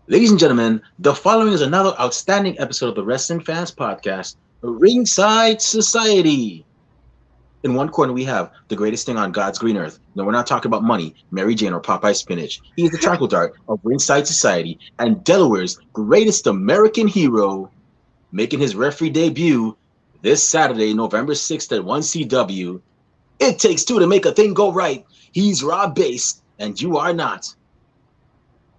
Ladies and gentlemen, the following is another outstanding episode of the Wrestling Fans Podcast, Ringside Society. In one corner, we have the greatest thing on God's green earth. No, we're not talking about money, Mary Jane, or Popeye spinach. He is the tranquil dart of Ringside Society and Delaware's greatest American hero, making his referee debut this Saturday, November 6th at 1CW. It takes two to make a thing go right. He's Rob Bass, and you are not.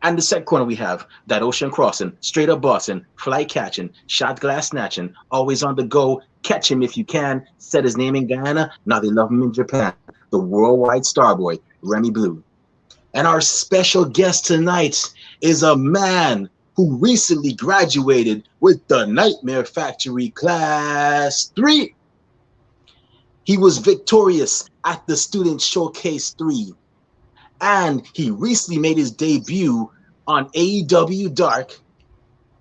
And the second corner we have that ocean crossing, straight up bossing, fly catching, shot glass snatching, always on the go, catch him if you can, said his name in Guyana, now they love him in Japan, the worldwide star boy, Remy Blue. And our special guest tonight is a man who recently graduated with the Nightmare Factory Class 3. He was victorious at the Student Showcase 3. And he recently made his debut on AEW Dark.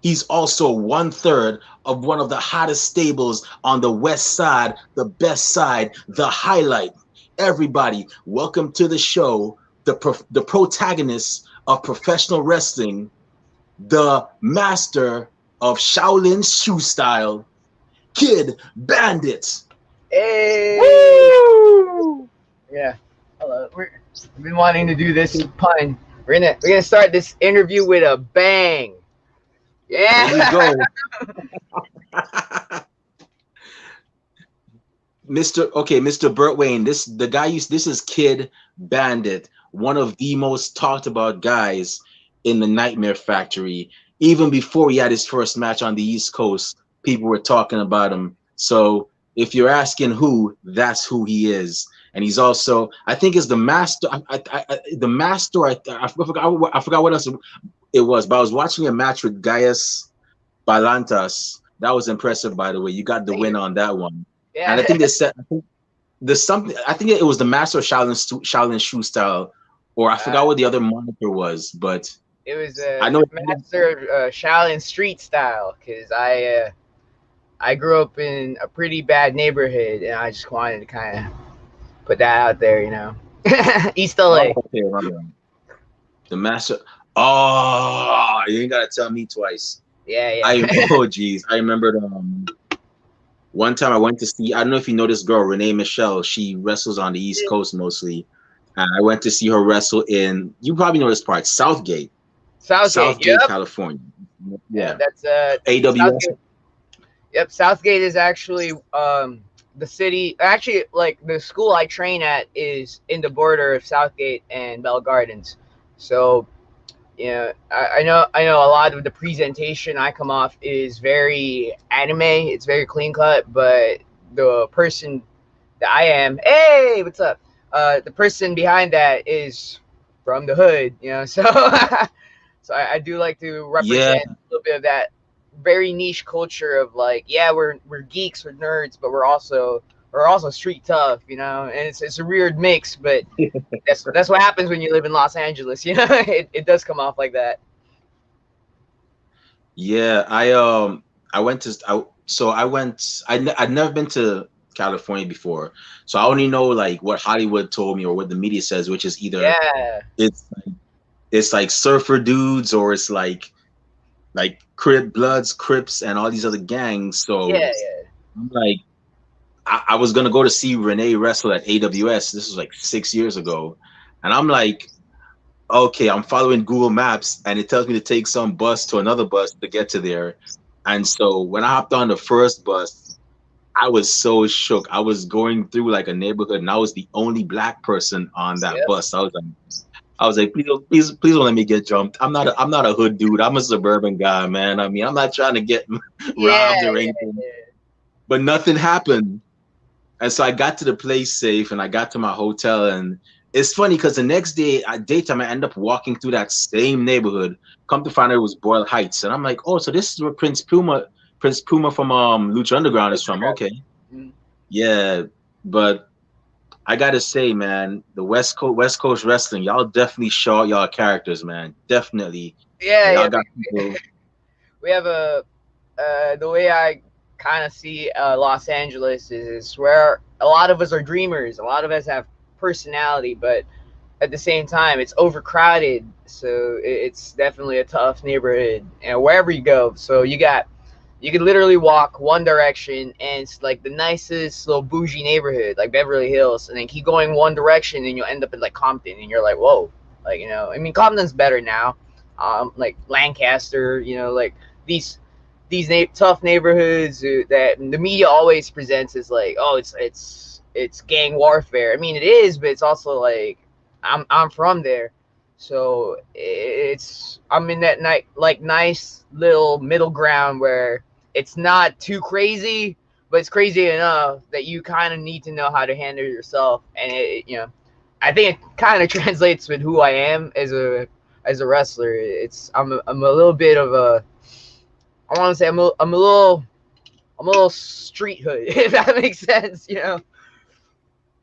He's also 1/3 of one of the hottest stables on the West Side, the best side, the highlight. Everybody, welcome to the show, the protagonist of professional wrestling, the master of Shaolin shoe style, Kid Bandit. Hey! Woo! Yeah. Hello. We've been wanting to do this pun. We're gonna start this interview with a bang. Yeah. There you go. Mr. Burt Wayne. This is Kid Bandit, one of the most talked about guys in the Nightmare Factory. Even before he had his first match on the East Coast, people were talking about him. So if you're asking who, that's who he is. And he's also, I think, is the master. I forgot what else it was. But I was watching a match with Gaius Balantas. That was impressive, by the way. You got the win on that one. Yeah. And I think they said, there's something. I think it was the master of Shaolin shoe style, or I forgot what the other moniker was. But it was master of Shaolin street style, because I grew up in a pretty bad neighborhood, and I just wanted to kind of put that out there, you know. East LA. Oh, okay, the master. Oh, you ain't gotta tell me twice. Yeah. Oh, geez. I remember one time I went to see. I don't know if you know this girl, Renee Michelle. She wrestles on the East Coast mostly. And I went to see her wrestle in. You probably know this part, Southgate, yep. California. Yeah, that's AWS. Southgate. Yep, Southgate is actually the city. Actually, like the school I train at is in the border of Southgate and Bell Gardens. So, yeah, I know a lot of the presentation I come off is very anime. It's very clean cut, but the person that I am, hey, what's up? The person behind that is from the hood, you know. So, so I do like to represent a little bit of that very niche culture of like, yeah, we're geeks, we're nerds, but we're also street tough, you know. And it's a weird mix, but that's what happens when you live in Los Angeles, you know. It does come off like that. Yeah, I'd never been to California before, so I only know like what Hollywood told me or what the media says, which is either it's like surfer dudes, or it's like Crips, and all these other gangs. So I'm like, I was gonna go to see Renee wrestle at AWS. This was like 6 years ago, and I'm like, okay, I'm following Google Maps, and it tells me to take some bus to another bus to get to there. And so when I hopped on the first bus, I was so shook. I was going through like a neighborhood, and I was the only black person on that bus. I was like, please don't let me get jumped. I'm not a hood dude. I'm a suburban guy, man. I mean, I'm not trying to get robbed or anything. But nothing happened. And so I got to the place safe, and I got to my hotel. And it's funny because the next day at daytime, I end up walking through that same neighborhood. Come to find out it was Boyle Heights. And I'm like, oh, so this is where Prince Puma from Lucha Underground is from. Okay. Yeah. But I gotta say, man, the West Coast wrestling, y'all definitely show out y'all characters, man. Definitely. Yeah, y'all got people. We have the way I kind of see Los Angeles is where a lot of us are dreamers. A lot of us have personality, but at the same time, it's overcrowded. So it's definitely a tough neighborhood, and wherever you go. So you could literally walk one direction and it's like the nicest little bougie neighborhood, like Beverly Hills, and then keep going one direction and you'll end up in like Compton, and you're like, whoa, like, you know, I mean, Compton's better now, like Lancaster, you know, like these tough neighborhoods that the media always presents as like, oh, it's gang warfare. I mean, it is, but it's also like I'm from there, so I'm in that like nice little middle ground where it's not too crazy, but it's crazy enough that you kind of need to know how to handle yourself, and you know, I think it kind of translates with who I am as a wrestler. I'm a little bit of a, I want to say I'm a little street hood, if that makes sense, you know.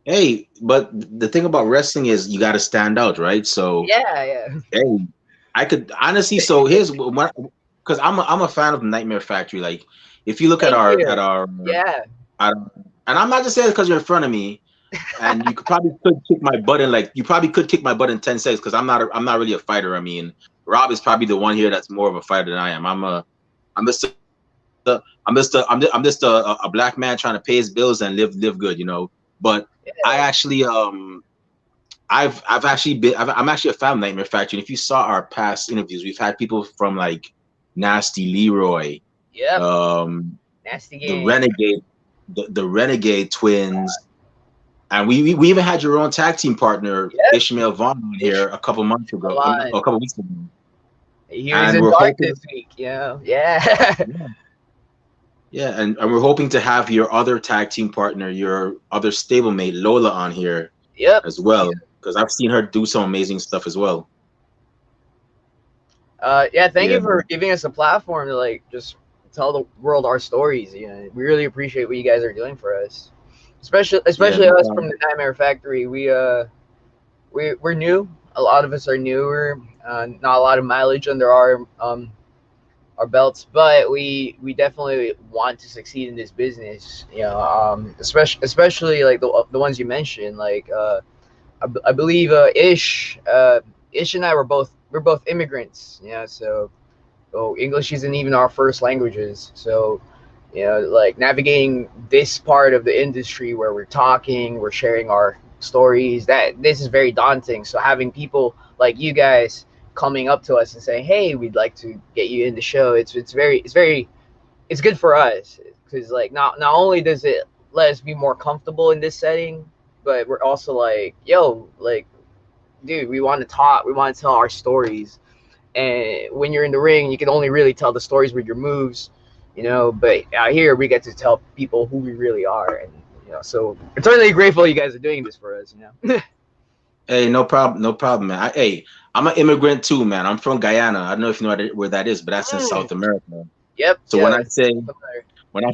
Hey, but the thing about wrestling is you got to stand out, right? So, Yeah, yeah. hey, I could honestly. So here's what, because I'm a fan of Nightmare Factory. Like, if you look Thank you. Yeah. at, and I'm not just saying it because you're in front of me, and you could kick my butt in, like you probably could kick my butt in 10 seconds because I'm not really a fighter. I mean, Rob is probably the one here that's more of a fighter than I am. I'm just I'm just a black man trying to pay his bills and live good, you know. But Yeah. I actually I've actually been I'm actually a fan of Nightmare Factory. And if you saw our past interviews, we've had people from like Nasty Leroy, Yep. um, Nasty the game. Renegade, the Renegade Twins, and we even had your own tag team partner Yep. Ishmael Vaughn on here a couple months ago, a couple weeks ago, He was and in we're dark hoping, this week, you know. Yeah. yeah, yeah, and we're hoping to have your other tag team partner, your other stablemate Lola on here Yep. as well, because I've seen her do some amazing stuff as well. Yeah, thank Yeah, you for giving us a platform to like just tell the world our stories. You know, we really appreciate what you guys are doing for us, yeah, especially no us from problem. the Nightmare Factory. We're new. A lot of us are newer. Not a lot of mileage under our belts, but we definitely want to succeed in this business. You know, especially like the ones you mentioned, like I believe Ish and I we're both immigrants. You know, so English isn't even our first languages. So, you know, like navigating this part of the industry where we're talking, we're sharing our stories, that this is very daunting. So having people like you guys coming up to us and saying, "Hey, we'd like to get you in the show," it's good for us because like not only does it let us be more comfortable in this setting, but we're also like, yo, like, dude, we want to talk, we want to tell our stories, and when you're in the ring, you can only really tell the stories with your moves, you know. But out here, we get to tell people who we really are, and you know, so eternally grateful you guys are doing this for us, you know. Hey, no problem, man. Hey, I'm an immigrant too, man. I'm from Guyana. I don't know if you know where that is, but that's in Mm. South America. Yep, So yeah. when I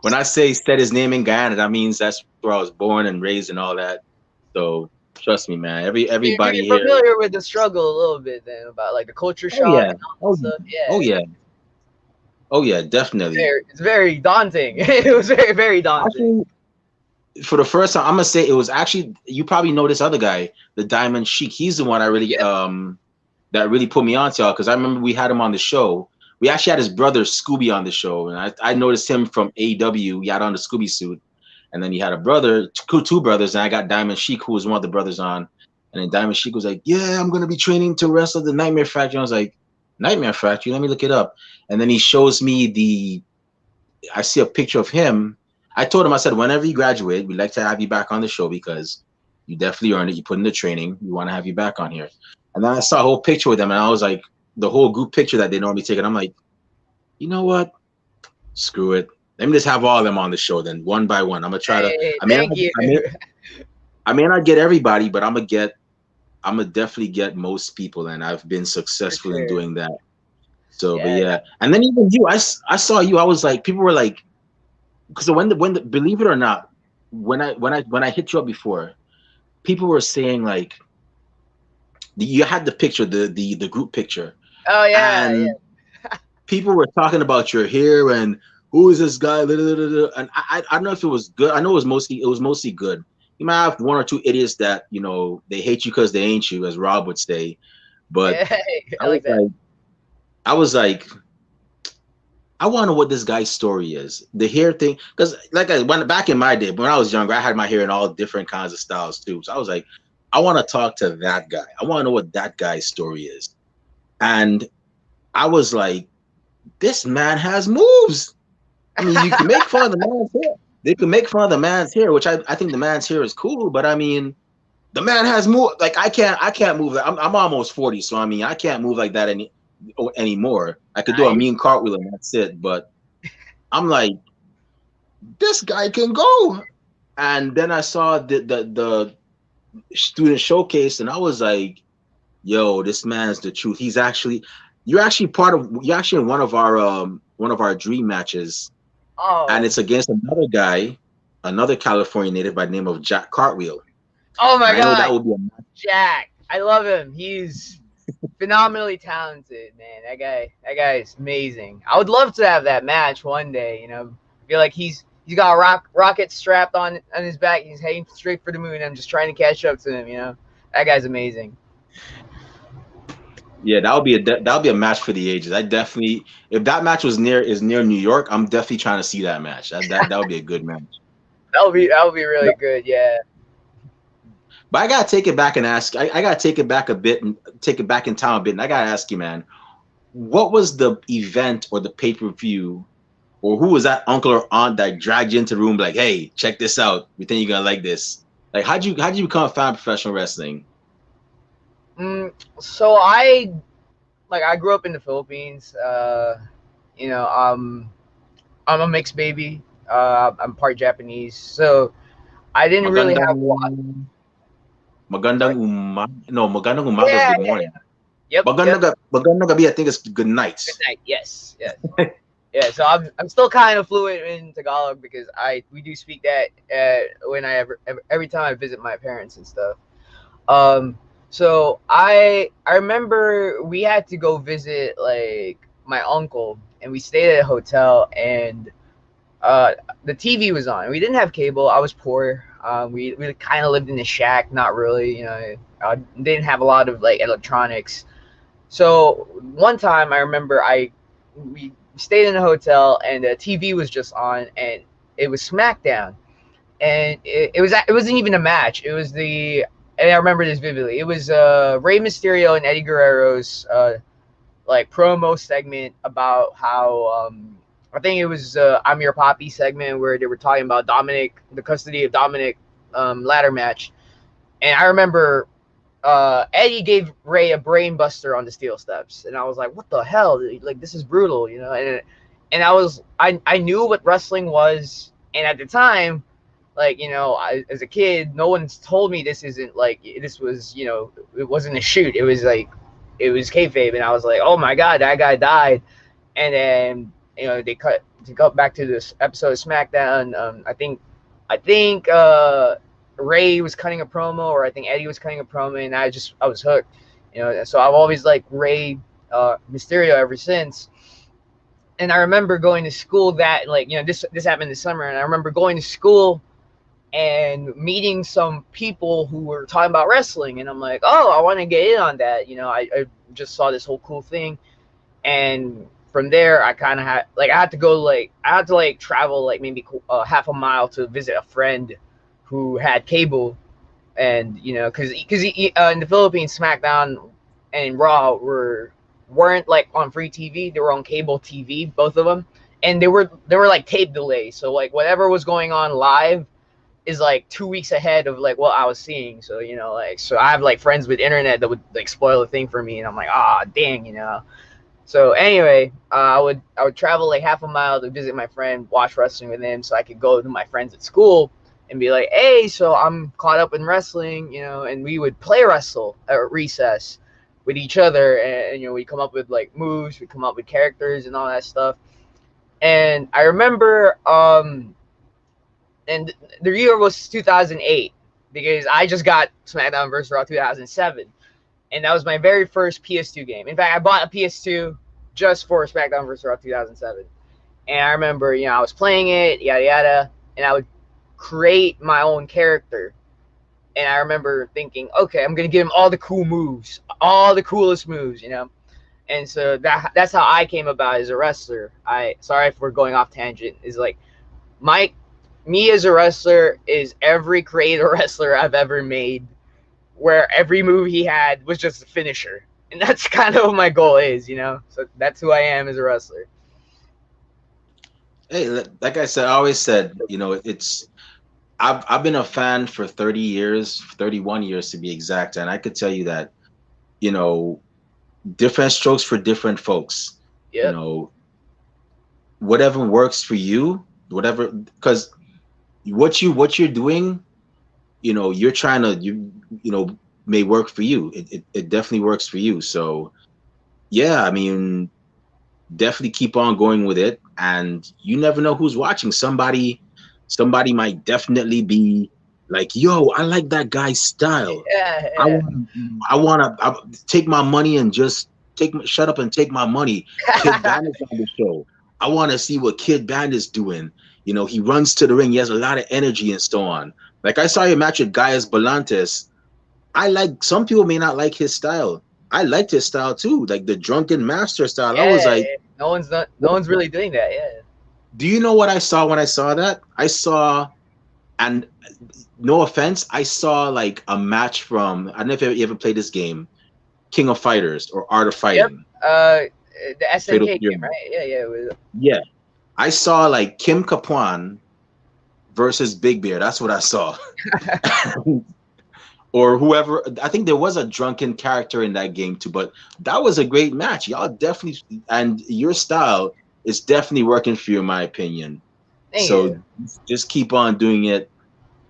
when I say said his name in Guyana, that means that's where I was born and raised and all that. So trust me, man. Everybody You're here. familiar with the struggle a little bit then about like the culture Oh shock yeah. and all that Oh stuff. oh Yeah, yeah. Oh yeah. Definitely. it's very daunting. It was very daunting. Actually, for the first time, I'm gonna say it was actually, you probably know this other guy, the Diamond Sheik. He's the one I really Yep. that really put me on to y'all, because I remember we had him on the show. We actually had his brother Scooby on the show, and I noticed him from AEW. He had on the Scooby suit, and then he had a brother, two brothers, and I got Diamond Sheik, who was one of the brothers on. And then Diamond Sheik was like, "Yeah, I'm gonna be training to wrestle the Nightmare Factory." I was like, "Nightmare Factory? Let me look it up." And then he shows me I see a picture of him. I told him, I said, whenever you graduate, we'd like to have you back on the show because you definitely earned it. You put in the training. We want to have you back on here. And then I saw a whole picture with them, and I was like, the whole group picture that they normally take. And I'm like, you know what? Screw it. Let me just have all of them on the show then, one by one. I'm gonna try to. Hey, thank you. I may not get everybody, but I'm gonna definitely get most people, and I've been For successful in sure. doing that. So, but Yeah, yeah. yeah. And then even you, I saw you. I was like, people were like, because when the believe it or not, when I hit you up before, people were saying like you had the picture, the group picture, Oh yeah, and yeah. people were talking about your hair and who is this guy, and I don't know if it was good. I know it was mostly good, You might have one or two idiots that they hate you because they ain't you, as Rob would say. But Yeah, I I was like that. like, I was like, I wonder what this guy's story is. The hair thing, because when back in my day, when I was younger, I had my hair in all different kinds of styles too. So I was like, I want to talk to that guy. I want to know what that guy's story is. And I was like, this man has moves. I mean, you can make fun of the man's hair. They can make fun of the man's hair, which I think the man's hair is cool, but I mean, the man has move. Like I can't move. I'm almost 40, so I mean, I can't move like that anymore. I could do a Nice. mean cartwheel and that's it. But I'm like, this guy can go. And then I saw the student showcase, and I was like, yo, this man's the truth. You're actually in one of our dream matches, and Oh, it's against another guy, another California native by the name of Jack Cartwheel. oh my And I know that God, would be a match. Jack! I love him. He's phenomenally talented, man. That guy is amazing. I would love to have that match one day. I feel like he's got a rocket strapped on his back. He's heading straight for the moon. I'm just trying to catch up to him. That guy's amazing. Yeah, that would be a match for the ages. I definitely, if that match is near New York, I'm definitely trying to see that match. That would be a good match. That would be really good. Yeah. But I gotta take it back and ask. I gotta take it back a bit and take it back in time a bit. And I gotta ask you, man, what was the event or the pay-per-view, or who was that uncle or aunt that dragged you into the room like, hey, check this out. We think you're gonna like this. Like, how'd you become a fan of professional wrestling? So I grew up in the Philippines. You know, I'm a mixed baby. I'm part Japanese, so I didn't really Magandang have a lot. magandang Sorry. magandang umaga is Yeah, good yeah. morning. Yep, yep. Magandang gabi, I think it's good night. Good night. Yes, yes. Yeah, so I'm still kind of fluent in Tagalog because we do speak that when every time I visit my parents and stuff. Um, so I remember we had to go visit like my uncle, and we stayed at a hotel, and the TV was on. We didn't have cable. I was poor. We kind of lived in a shack, not really. Didn't have a lot of like electronics. So one time I remember we stayed in a hotel, and the TV was just on, and it was SmackDown, and it wasn't even a match. It was and I remember this vividly. It was Rey Mysterio and Eddie Guerrero's like promo segment about how I think it was I'm Your Poppy segment where they were talking about Dominic, the custody of Dominic ladder match, and I remember Eddie gave Ray a brain buster on the steel steps, and I was like, "What the hell? Like this is brutal," And I knew what wrestling was, and at the time, like as a kid, no one's told me this isn't like this was it wasn't a shoot. It was like it was kayfabe, and I was like, "Oh my god, that guy died," and then they cut back to this episode of SmackDown. I think Ray was cutting a promo, or I think Eddie was cutting a promo, and I was hooked. So I've always liked Ray Mysterio ever since. And I remember going to school this happened this summer, and I remember going to school and meeting some people who were talking about wrestling, and I'm like, oh, I want to get in on that. I just saw this whole cool thing, and from there I kind of I had to travel like maybe half a mile to visit a friend who had cable, and because in the Philippines, SmackDown and Raw weren't like on free TV. They were on cable TV, both of them, and they were like tape delays. So like whatever was going on live is like 2 weeks ahead of like what I was seeing. So so I have like friends with internet that would like spoil the thing for me, and I'm like, ah, dang. So anyway, I would travel like half a mile to visit my friend, watch wrestling with him, so I could go to my friends at school and be like, hey, so I'm caught up in wrestling, and we would play wrestle at recess with each other, and we come up with like moves, we come up with characters and all that stuff. And I remember, and the year was 2008 because I just got SmackDown vs. Raw 2007, and that was my very first PS2 game. In fact, I bought a PS2 just for SmackDown vs. Raw 2007. And I remember, I was playing it, yada yada, and I would create my own character. And I remember thinking, okay, I'm gonna give him all the cool moves, all the coolest moves, you know. And so that's how I came about as a wrestler. I sorry if we're going off tangent. Is like my me as a wrestler is every creator wrestler I've ever made, where every move he had was just a finisher, and that's kind of what my goal is, you know. So that's who I am as a wrestler. Hey, like I said, I always said, it's I've been a fan for 30 years, 31 years to be exact, and I could tell you that, you know, different strokes for different folks. You Yep. know, whatever works for you, whatever, because what you're doing, you're trying to may work for you. It definitely works for you. So yeah, I mean, definitely keep on going with it, and you never know who's watching. Somebody might definitely be like, yo, I like that guy's style. Yeah, I yeah. want to take my money and just shut up and take my money. Kid Bandit's on the show. I want to see what Kid Bandit's doing. He runs to the ring. He has a lot of energy and so on. Like I saw your match with Gaius Belantes. Some people may not like his style. I liked his style too, like the drunken master style. I was Yeah, like, yeah. No one's really doing that. Yeah. do you know what I saw when I saw that? And no offense, I saw like a match from, I don't know if you ever played this game, King of Fighters or Art of Yep. Fighting. The Fatal SNK Fury. game, right? Yeah, yeah. Yeah. I saw like Kim Kapan versus Big Bear. That's what I saw. Or whoever. I think there was a drunken character in that game too, but that was a great match. Y'all definitely, and your style is definitely working for you, in my opinion. Thank So you. just keep on doing it.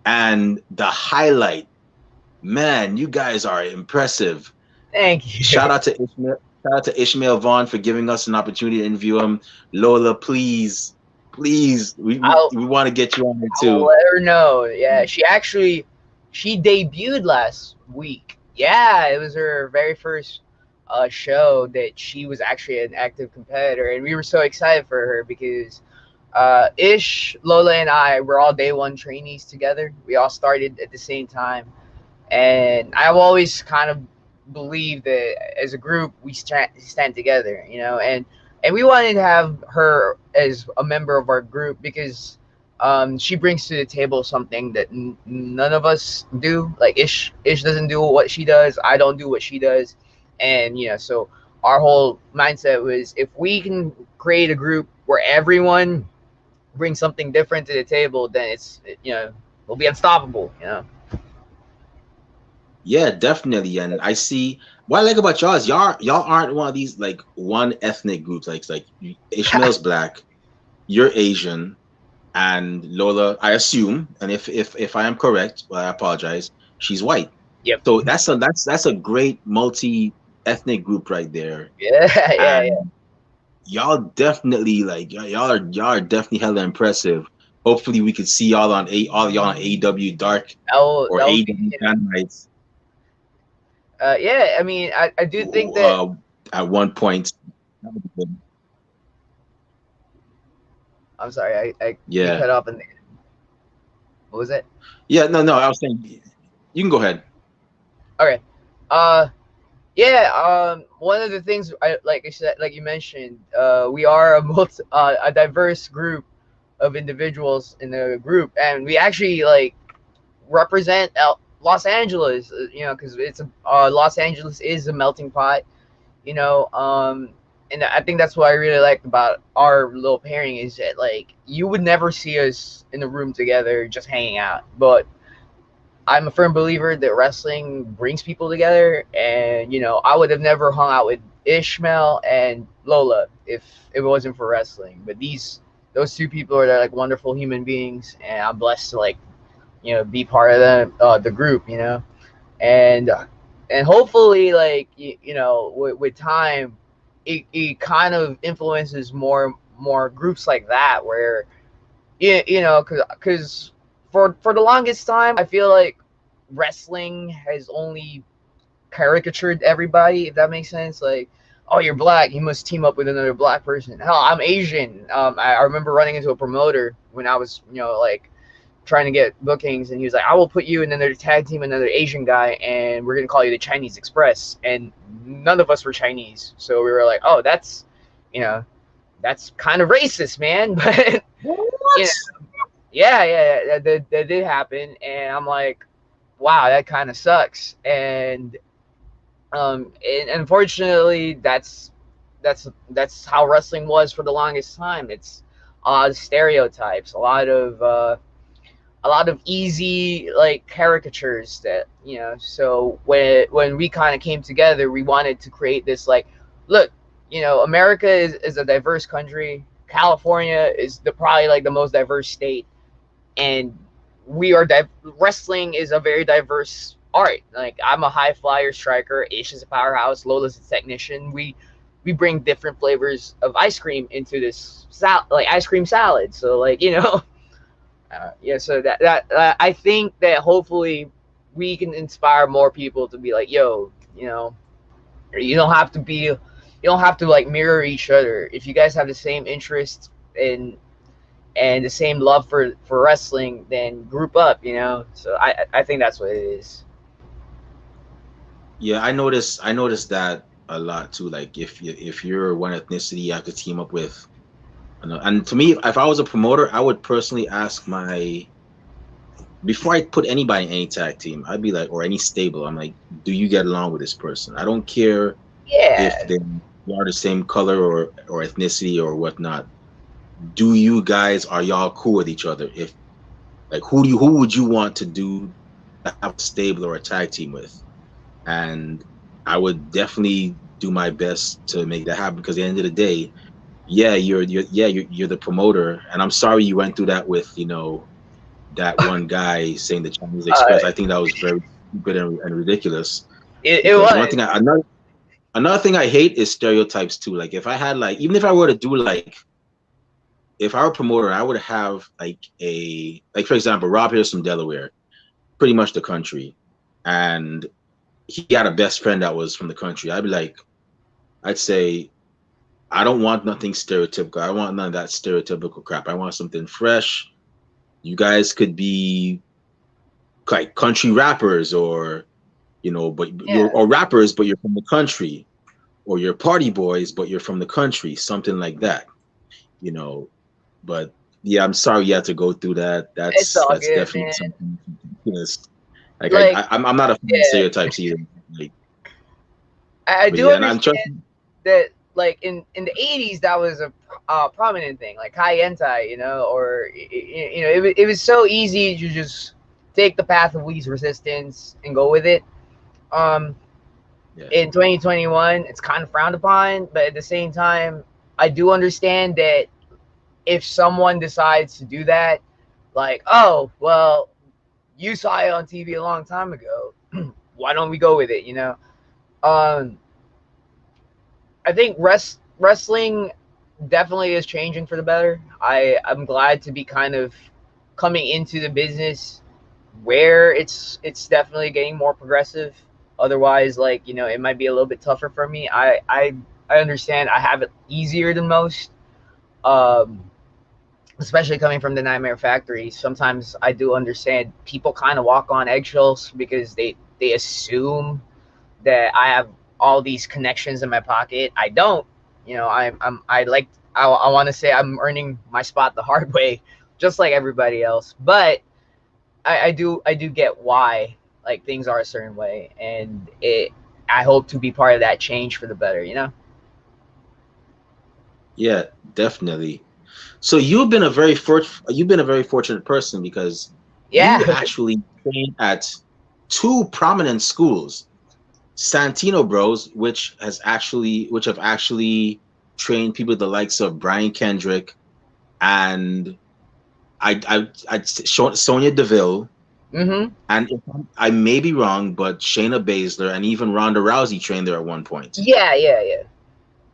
And the highlight, man, you guys are impressive. Thank you. Shout out to Ishmael. Shout out to Ishmael Vaughn for giving us an opportunity to interview him. Lola, please, please, we I'll we want to get you on here I'll too. let her know. Yeah, she debuted last week. Yeah, it was her very first show that she was actually an active competitor, and we were so excited for her because Ish, Lola, and I were all day one trainees together. We all started at the same time, and I've always kind of believed that as a group we stand together, you know, and we wanted to have her as a member of our group because she brings to the table something that none of us do. Like Ish doesn't do what she does, I don't do what she does, and you know, so our whole mindset was if we can create a group where everyone brings something different to the table, then we'll be unstoppable, you know. Yeah, definitely. And I see what I like about y'all is y'all aren't one of these like one ethnic groups. Like Ishmael's black, you're Asian, and Lola, I assume, and if I am correct, well, I apologize, she's white. Yep. So that's a great multi-ethnic group right there. Yeah, yeah, yeah. And y'all definitely like y'all are definitely hella impressive. Hopefully we could see all y'all on AEW Dark or That will be, AEW you know. Dynamite Yeah, I mean, I do think that. at one point. That would be good. I'm sorry, you Yeah. cut off in there. What was it? Yeah, no, I was saying you can go ahead. Okay. Uh, yeah. One of the things like I said, like you mentioned, we are a diverse group of individuals in the group, and we actually like represent Los Angeles. You know, because Los Angeles is a melting pot. You know, and I think that's what I really liked about our little pairing is that like you would never see us in the room together just hanging out, but I'm a firm believer that wrestling brings people together, and you know I would have never hung out with Ishmael and Lola if it wasn't for wrestling. But those two people are like wonderful human beings, and I'm blessed to like be part of the group, you know, and hopefully like with time it kind of influences more groups like that where because for the longest time I feel like wrestling has only caricatured everybody, if that makes sense. Like, oh, you're black, you must team up with another black person. Hell, I'm Asian. I remember running into a promoter when I was like trying to get bookings, and he was like, I will put you in another tag team, another Asian guy, and we're gonna call you the Chinese Express. And none of us were Chinese, so we were like, oh, that's, you know, that's kind of racist, man. But you What? know, yeah, that did happen, and I'm like, wow, that kind of sucks. And unfortunately, that's how wrestling was for the longest time. It's a lot of stereotypes, a lot of easy like caricatures that, you know. So when we kind of came together, we wanted to create this like, look, you know, America is a diverse country. California is the probably like the most diverse state, and wrestling is a very diverse art. Like, I'm a high flyer striker, Ish is a powerhouse, Lola's a technician. We bring different flavors of ice cream into this like ice cream salad. So like, you know, yeah. So that I think that hopefully we can inspire more people to be like, yo, you know, you don't have to like mirror each other. If you guys have the same interests and the same love for wrestling, then group up, you know. So I think that's what it is. Yeah, I noticed that a lot too. Like if you're one ethnicity, you have to team up with. And to me, if I was a promoter, I would personally ask my before I put anybody in any tag team, I'd be like, or any stable, I'm like, do you get along with this person? I don't care if Yeah, they are the same color or ethnicity or whatnot. Do you guys are y'all cool with each other? If like who would you want to do have a stable or a tag team with? And I would definitely do my best to make that happen because at the end of the day, yeah, you're the promoter, and I'm sorry you went through that with that one guy saying the Chinese uh, Express. I think that was very stupid and ridiculous it because one was. thing another thing I hate is stereotypes too. Like if I had like even if I were to do like if I were a promoter, I would have like for example, Rob here's from Delaware, pretty much the country, and he had a best friend that was from the country. I'd say I don't want nothing stereotypical. I don't want none of that stereotypical crap. I want something fresh. You guys could be like country rappers or but you're Yeah, or rappers but you're from the country, or you're party boys but you're from the country, something like that. you know but yeah, I'm sorry you had to go through that. it's that's all that's good, definitely man. something ridiculous. Like Like, I'm not a fan of yeah, stereotypes either. Like, I but do yeah, and I'm understand trusting. that. Like in the '80s, that was a prominent thing, like high entai, you know, or you know, it was so easy to just take the path of least resistance and go with it. Um, Yeah, in 2021, it's kind of frowned upon, but at the same time, I do understand that if someone decides to do that, like, oh, well, you saw it on TV a long time ago. Why don't we go with it? You know, um, I think wrestling definitely is changing for the better. I'm glad to be kind of coming into the business where it's definitely getting more progressive. Otherwise, like, you know, it might be a little bit tougher for me. I understand I have it easier than most. Um, Especially coming from the Nightmare Factory, sometimes I do understand people kind of walk on eggshells because they assume that I have all these connections in my pocket. I don't. You know, I want to say I'm earning my spot the hard way, just like everybody else. But I do get why like things are a certain way, and it I hope to be part of that change for the better. You know. yeah, definitely. So you've been a very fortunate person because you Yeah. actually trained at two prominent schools, Santino Bros, which have actually trained people the likes of Brian Kendrick and Sonia Deville, Mm-hmm. and I may be wrong, but Shayna Baszler and even Ronda Rousey trained there at one point. Yeah.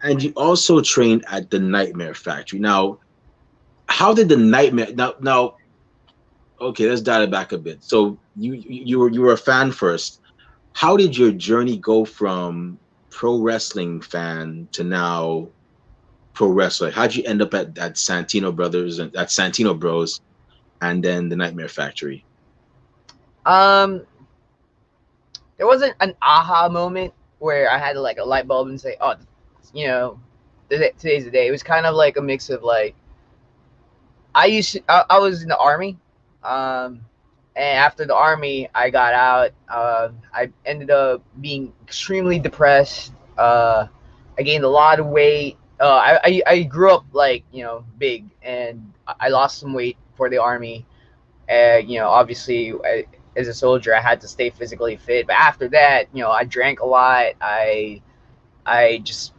And you also trained at the Nightmare Factory. Now, how did the Nightmare now? Okay, let's dial it back a bit. So you were a fan first. How did your journey go from pro wrestling fan to now pro wrestler? How'd you end up at Santino Brothers and at Santino Bros? and then the Nightmare Factory? Um, there wasn't an aha moment where I had like a light bulb and say, "Oh, you know, today's the day." It was kind of like a mix of like I was in the army, um, and after the army, I got out. I ended up being extremely depressed. I gained a lot of weight. I grew up like big, and I lost some weight for the army. Obviously, as a soldier, I had to stay physically fit. But after that, I drank a lot. I just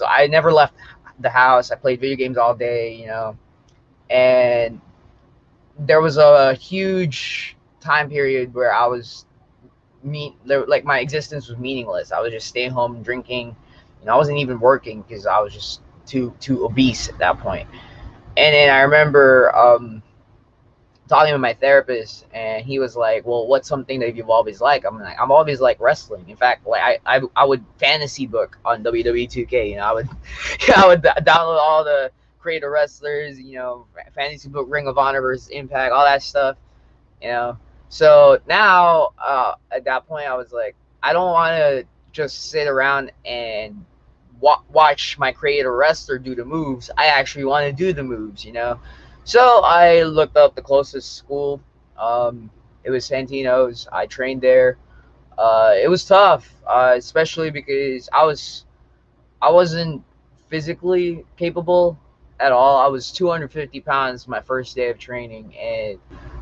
I never left the house. I played video games all day. And there was a huge time period where I was like my existence was meaningless. I was just staying home drinking. I wasn't even working because I was just too obese at that point. And then I remember talking with my therapist, and he was like, "Well, what's something that you've always liked?" I'm like, "I'm always like wrestling. In fact, like I would fantasy book on WWE 2K. I would I would download all the creator wrestlers. Fantasy book Ring of Honor versus Impact, all that stuff. You know, so now at that point, I was like, I don't want to just sit around and watch my creator wrestler do the moves. I actually want to do the moves. So I looked up the closest school. It was Santino's. I trained there. It was tough, especially because I wasn't physically capable at all. I was 250 pounds my first day of training, and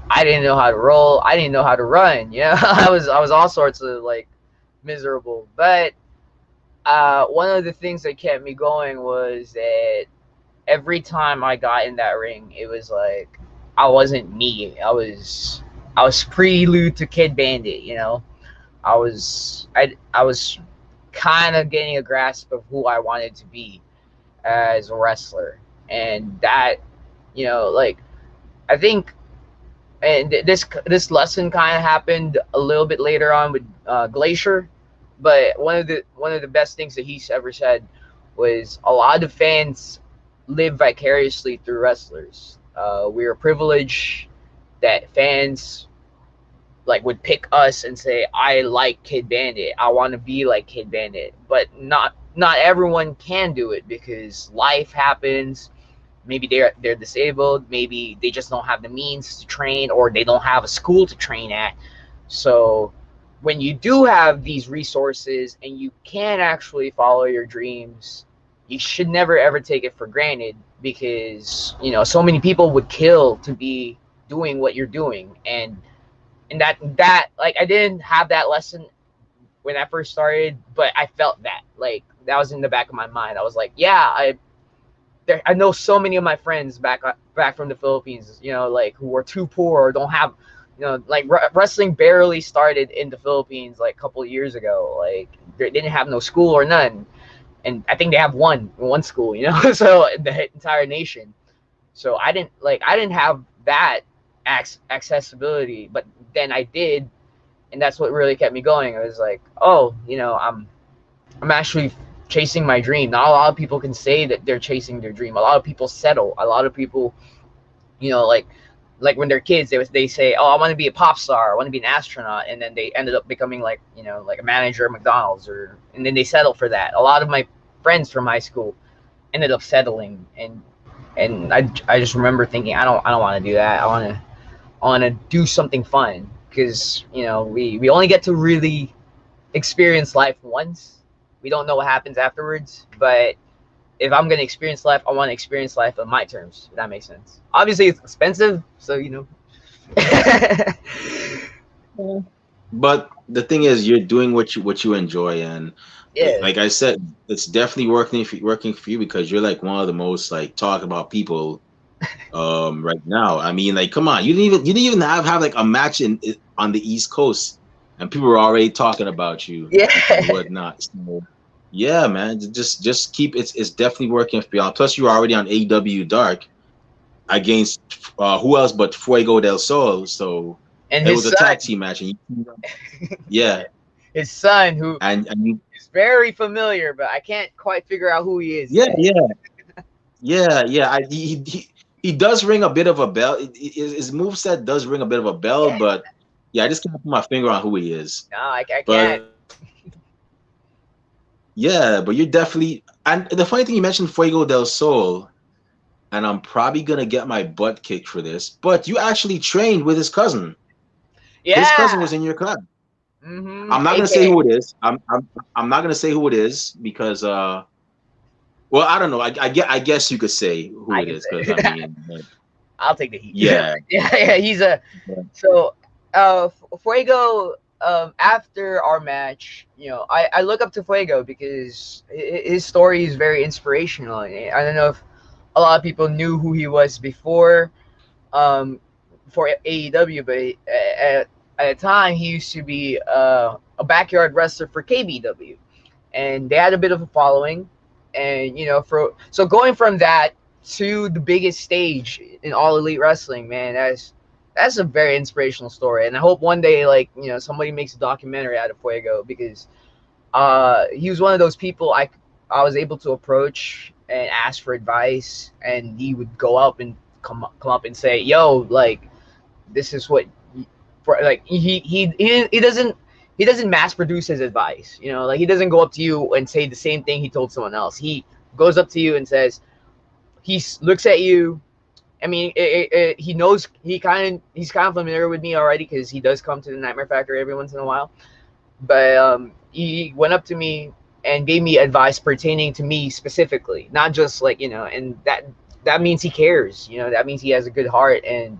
I didn't know how to roll. I didn't know how to run. I was all sorts of like miserable. But one of the things that kept me going was that every time I got in that ring, it was like I wasn't me. I was prelude to Kid Bandit. I was kind of getting a grasp of who I wanted to be as a wrestler, and that like I think, and this lesson kind of happened a little bit later on with Glacier, but one of the best things that he's ever said was a lot of fans live vicariously through wrestlers. We are privileged that fans like would pick us and say, I like Kid Bandit, I want to be like Kid Bandit. But not everyone can do it because life happens. Maybe they're disabled, maybe they just don't have the means to train, or they don't have a school to train at. So when you do have these resources and you can actually follow your dreams, you should never ever take it for granted, because so many people would kill to be doing what you're doing. And that like I didn't have that lesson when I first started, but I felt that like that was in the back of my mind. I was like, yeah, I know so many of my friends back from the Philippines, like who were too poor or don't have, like wrestling barely started in the Philippines like a couple of years ago. Like they didn't have no school or none, and I think they have one school, so the entire nation. So I didn't have that accessibility, but then I did, and that's what really kept me going. It was like, oh, I'm actually chasing my dream. Not a lot of people can say that they're chasing their dream. A lot of people settle. A lot of people, like when they're kids, they say, oh, I want to be a pop star, I want to be an astronaut, and then they ended up becoming like like a manager at McDonald's, and then they settle for that. A lot of my friends from high school ended up settling, and I just remember thinking, I don't want to do that. I want to do something fun, because we only get to really experience life once. We don't know what happens afterwards, but if I'm gonna experience life, I want to experience life on my terms. If that makes sense. Obviously, it's expensive, so But the thing is, you're doing what you enjoy, and yeah, like I said, it's definitely working for you, because you're like one of the most like talk about people right now. I mean, like, come on, you didn't even have like a match on the East Coast, and people were already talking about you and yeah, whatnot. So, yeah, man, just keep it's definitely working for you. Plus, you were already on AW Dark against who else but Fuego del Sol. So and it his was a tag son, team match, and yeah, his son, who and you, is very familiar, but I can't quite figure out who he is yeah, yet. yeah, yeah, yeah. he does ring a bit of a bell. His moveset does ring a bit of a bell, but yeah, I just can't put my finger on who he is. No, I can't. But yeah, but you're definitely. And the funny thing, you mentioned Fuego del Sol, and I'm probably gonna get my butt kicked for this. But you actually trained with his cousin. His cousin Yeah. was in your class. Mm-hmm. I'm not gonna say AK. who it is. I'm not gonna say who it is because well, I don't know. I guess you could say who I it can is because I say. mean I'll take the heat. yeah. Yeah. He's a so. Fuego. After our match, I look up to Fuego because his story is very inspirational. I don't know if a lot of people knew who he was before, um, for AEW, but at the time he used to be a backyard wrestler for KBW, and they had a bit of a following, and so going from that to the biggest stage in all elite wrestling, man, that's a very inspirational story, and I hope one day, like, somebody makes a documentary out of Fuego, because he was one of those people I was able to approach and ask for advice, and he would go up and come up and say, "Yo, like, this is what," for like he doesn't mass produce his advice. Like, he doesn't go up to you and say the same thing he told someone else. He goes up to you and says, looks at you. I mean, he knows, he's kind of familiar with me already because he does come to the Nightmare Factory every once in a while. But he went up to me and gave me advice pertaining to me specifically, not just, like, and that means he cares. That means he has a good heart, and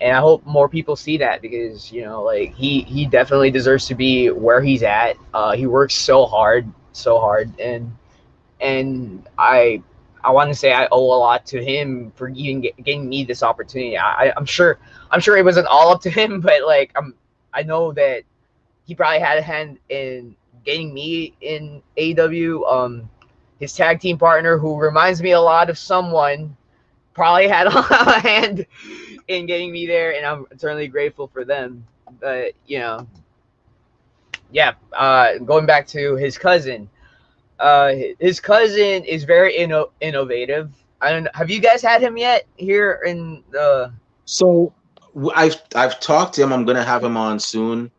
I hope more people see that, because like, he definitely deserves to be where he's at. He works so hard, and I want to say I owe a lot to him for even getting me this opportunity. I'm sure it wasn't all up to him, but, like, I know that he probably had a hand in getting me in AEW. His tag team partner, who reminds me a lot of someone, probably had a hand in getting me there, and I'm eternally grateful for them. But yeah. Going back to his cousin. His cousin is very innovative. I don't know. Have you guys had him yet here in the? So I've talked to him. I'm gonna have him on soon.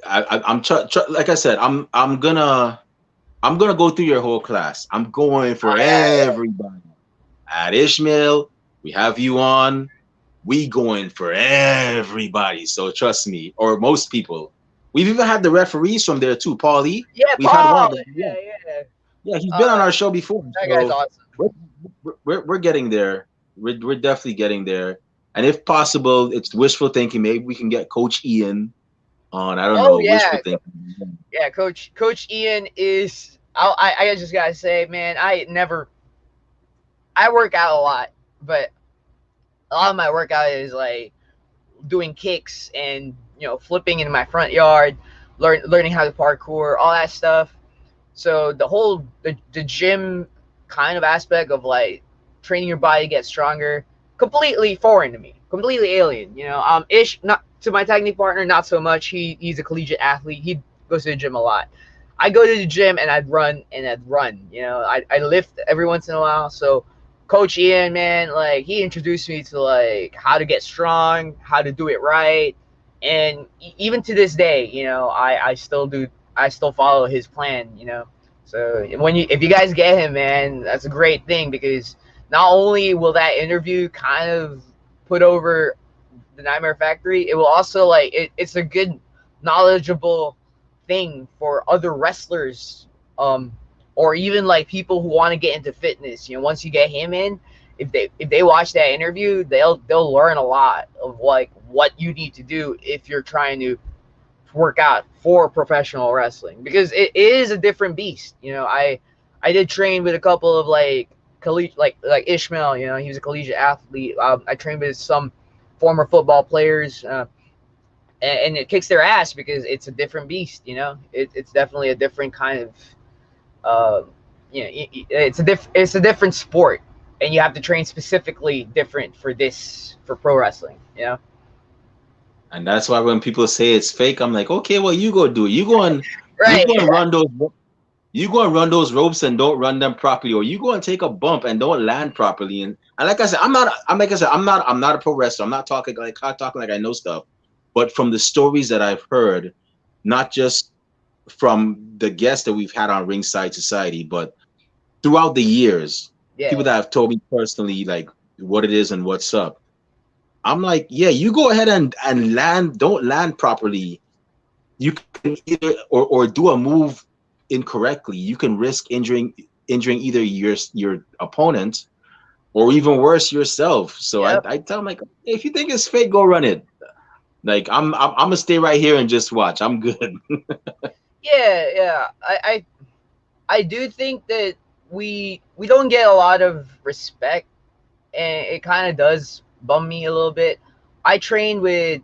I'm like I said, I'm gonna go through your whole class. I'm going Oh, for yeah. everybody. At Ishmael, we have you on. We going for everybody. So trust me, or most people. We've even had the referees from there too. Paulie, Yeah, we've had one Paul. of them. Yeah, Yeah. yeah, he's been on Uh, our show before. that guy's So awesome. we're we're getting there. We're definitely getting there. And if possible, it's wishful thinking. Maybe we can get Coach Ian on. I don't Oh, know, yeah. wishful thinking. Yeah, Coach Ian is. I just gotta say, man, I work out a lot, but a lot of my workout is like doing kicks and flipping in my front yard, learning how to parkour, all that stuff. So the gym kind of aspect of, like, training your body to get stronger, completely foreign to me, completely alien. Ish, not to my technique partner, not so much. He's a collegiate athlete. He goes to the gym a lot. I go to the gym and I'd run and I'd run. I lift every once in a while. So Coach Ian, man, like, he introduced me to, like, how to get strong, how to do it right, and even to this day, I still do. I still follow his plan. So if you guys get him, man, that's a great thing, because not only will that interview kind of put over the Nightmare Factory, it will also, like, it's a good knowledgeable thing for other wrestlers, um, or even, like, people who want to get into fitness. Once you get him in, if they watch that interview, they'll learn a lot of, like, what you need to do if you're trying to work out for professional wrestling, because it is a different beast. I did train with a couple of, like, like Ishmael. He was a collegiate athlete. I trained with some former football players, and it kicks their ass because it's a different beast. It's definitely a different kind of, it's a different sport, and you have to train specifically different for pro wrestling. And that's why when people say it's fake, I'm like, okay, well, you go do it. You go and Right. run those. You go and run those ropes and don't run them properly, or you go and take a bump and don't land properly. And like I said, I'm not a pro wrestler. I'm not talking like I know stuff. But from the stories that I've heard, not just from the guests that we've had on Ringside Society, but throughout the years, people Yeah. that have told me personally like what it is and what's up. I'm like, yeah, you go ahead and land, don't land properly. You can either or do a move incorrectly. You can risk injuring either your opponent or even worse yourself. So Yep. I tell them like, hey, if you think it's fake, go run it. Like I'm gonna stay right here and just watch. I'm good. Yeah, yeah. I do think that we don't get a lot of respect, and it kind of does bum me a little bit. I train with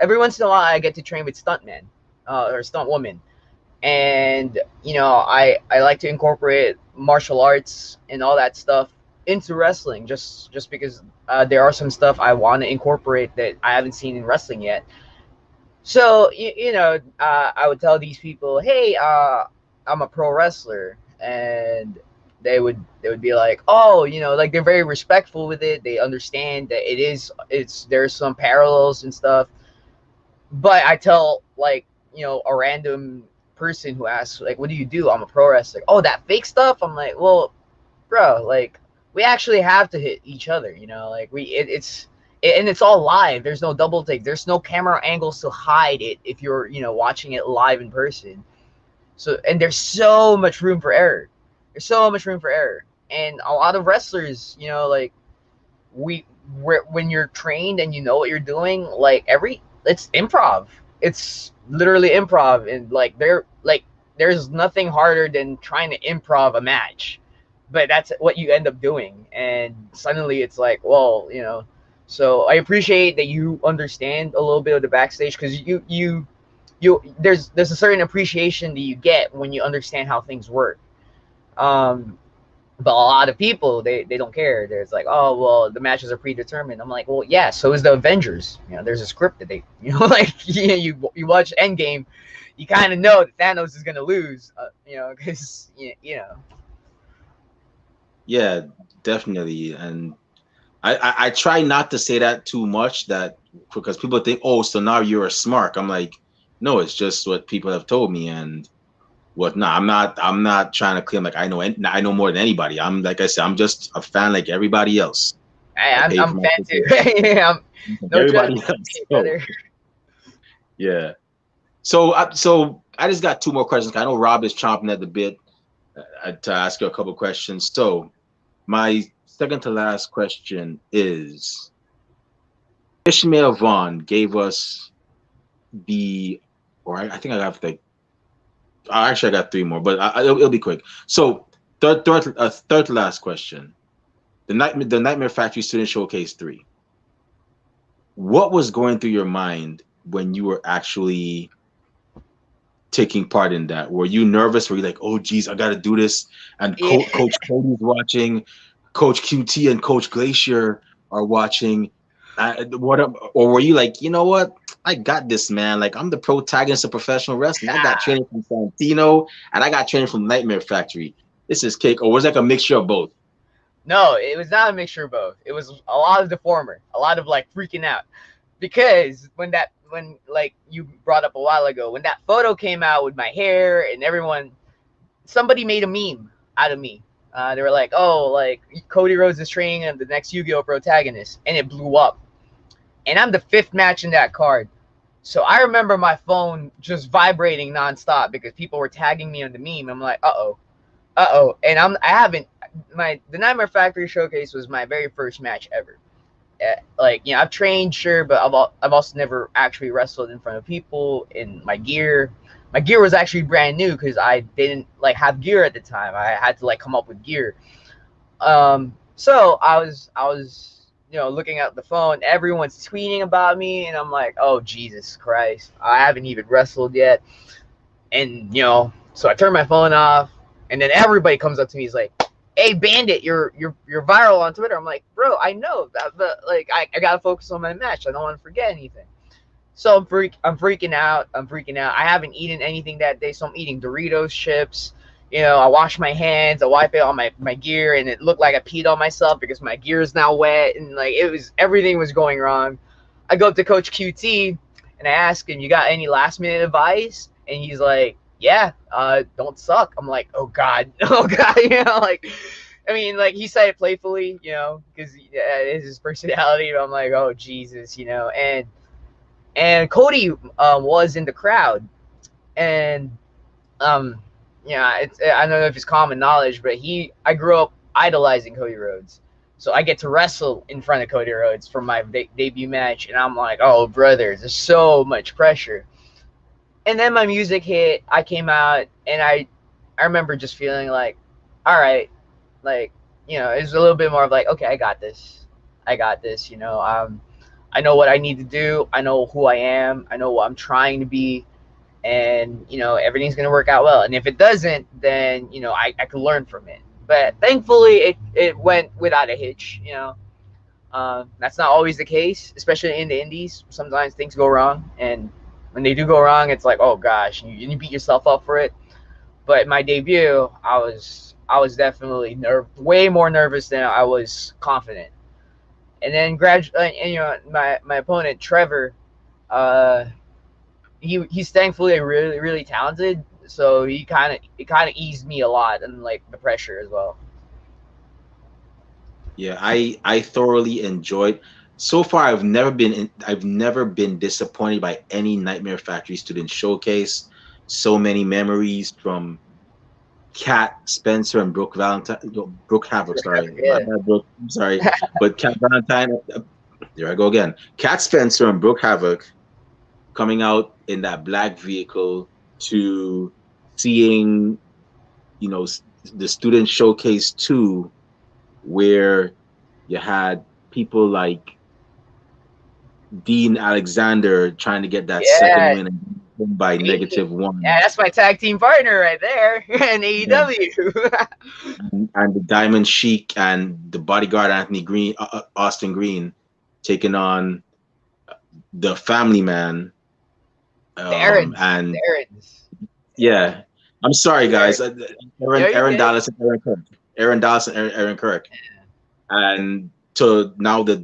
every once in a while I get to train with stuntmen or stunt women, and I like to incorporate martial arts and all that stuff into wrestling just because there are some stuff I want to incorporate that I haven't seen in wrestling yet. So I would tell these people, hey, I'm a pro wrestler, and they would be like, oh, like they're very respectful with it. They understand that there's some parallels and stuff. But I tell, like, a random person who asks, like, what do you do? I'm a pro wrestler. Oh, that fake stuff. I'm like, well, bro, like, we actually have to hit each other, like and it's all live. There's no double take. There's no camera angles to hide it if you're watching it live in person. So, and there's so much room for error. There's so much room for error. And a lot of wrestlers, like, we when you're trained and you know what you're doing, like, it's improv. It's literally improv, and like there's nothing harder than trying to improv a match, but that's what you end up doing, and suddenly it's like, well, so I appreciate that you understand a little bit of the backstage, because there's a certain appreciation that you get when you understand how things work. um but a lot of people, they don't care. There's like, oh, well, the matches are predetermined. I'm like, well, yeah, so is the Avengers. There's a script that they, like, you watch Endgame, you kind of know that Thanos is gonna lose, because Yeah, definitely. And I try not to say that too much, that because people think, oh, so now you're a smart. I'm like, no, it's just what people have told me. And what, no, I'm not trying to claim like I know more than anybody. I'm, like I said, I'm just a fan like everybody else. I I'm pay I'm for a my fan too. ticket Yeah, like no everybody judgment, else. So brother. yeah. So I just got two more questions. I know Rob is chomping at the bit to ask you a couple questions. So my second to last question is, Ishmael Vaughn gave us the, or I think I got the, actually I got three more, but it'll be quick. So third to last question. The Nightmare Factory Student Showcase 3. What was going through your mind when you were actually taking part in that? Were you nervous? Were you like, oh geez, I got to do this? And Yeah. Coach Cody's watching, Coach QT and Coach Glacier are watching. Or were you like, you know what? I got this, man. Like, I'm the protagonist of professional wrestling. I got training from Santino and I got training from Nightmare Factory. This is cake. Or was it like a mixture of both? No, it was not a mixture of both. It was a lot of the former, a lot of like freaking out, because when like you brought up a while ago, when that photo came out with my hair and everyone, somebody made a meme out of me. They were like, oh, like, Cody Rhodes is training the next Yu-Gi-Oh protagonist, and it blew up. And I'm the fifth match in that card. So I remember my phone just vibrating nonstop because people were tagging me on the meme. I'm like, and I haven't, the Nightmare Factory Showcase was my very first match ever. Like, I've trained, sure, but I've also never actually wrestled in front of people. In my gear was actually brand new because I didn't like have gear at the time. I had to like come up with gear. So I was looking at the phone. Everyone's tweeting about me, and I'm like, oh Jesus Christ, I haven't even wrestled yet. And so I turn my phone off, and then everybody comes up to me. He's like, hey Bandit, you're viral on Twitter. I'm like, bro, I know that, but like I gotta focus on my match. I don't want to forget anything. So I'm freaking out. I'm freaking out. I haven't eaten anything that day, so I'm eating Doritos chips. You know, I wash my hands, I wipe it on my gear, and it looked like I peed on myself because my gear is now wet, and like everything was going wrong. I go up to Coach QT and I ask him, "You got any last minute advice?" And he's like, "Yeah, don't suck." I'm like, "Oh God, oh God," you know, like. I mean, like he said it playfully, you know, because it's his personality. But I'm like, oh Jesus, you know, and Cody was in the crowd, and um, yeah, I don't know if it's common knowledge, but I grew up idolizing Cody Rhodes, so I get to wrestle in front of Cody Rhodes for my debut match, and I'm like, oh brother, there's so much pressure. And then my music hit, I came out, and I remember just feeling like, all right, like you know, it was a little bit more of like, okay, I got this, you know, I know what I need to do. I know who I am. I know what I'm trying to be. And, you know, everything's going to work out well. And if it doesn't, then, you know, I could learn from it. But thankfully, it went without a hitch, you know. That's not always the case, especially in the indies. Sometimes things go wrong. And when they do go wrong, it's like, oh, gosh, you beat yourself up for it. But my debut, I was definitely way more nervous than I was confident. And then gradually, and you know, my opponent Trevor, uh, he's thankfully really talented, so it kind of eased me a lot and like the pressure as well. Yeah, I thoroughly enjoyed. So far, I've never been disappointed by any Nightmare Factory student showcase. So many memories from Cat Spencer and Brooke Valentine, no, Brooke Havoc. Sorry, my Yeah, bad, Brooke. I'm sorry, but Cat Valentine. There I go again. Cat Spencer and Brooke Havoc coming out in that black vehicle to seeing, you know, the student showcase two, where you had people like Dean Alexander trying to get that second yeah, win and by Dean. -1. Yeah, that's my tag team partner right there in Yeah. AEW. And the Diamond Sheik and the bodyguard Anthony Green, Austin Green, taking on the Family Man. The errands, the And errands. Yeah, yeah, I'm sorry, yeah, guys. yeah, you Aaron good. Dallas and Aaron Kirk. Aaron Dallas and Aaron Kirk. And to now the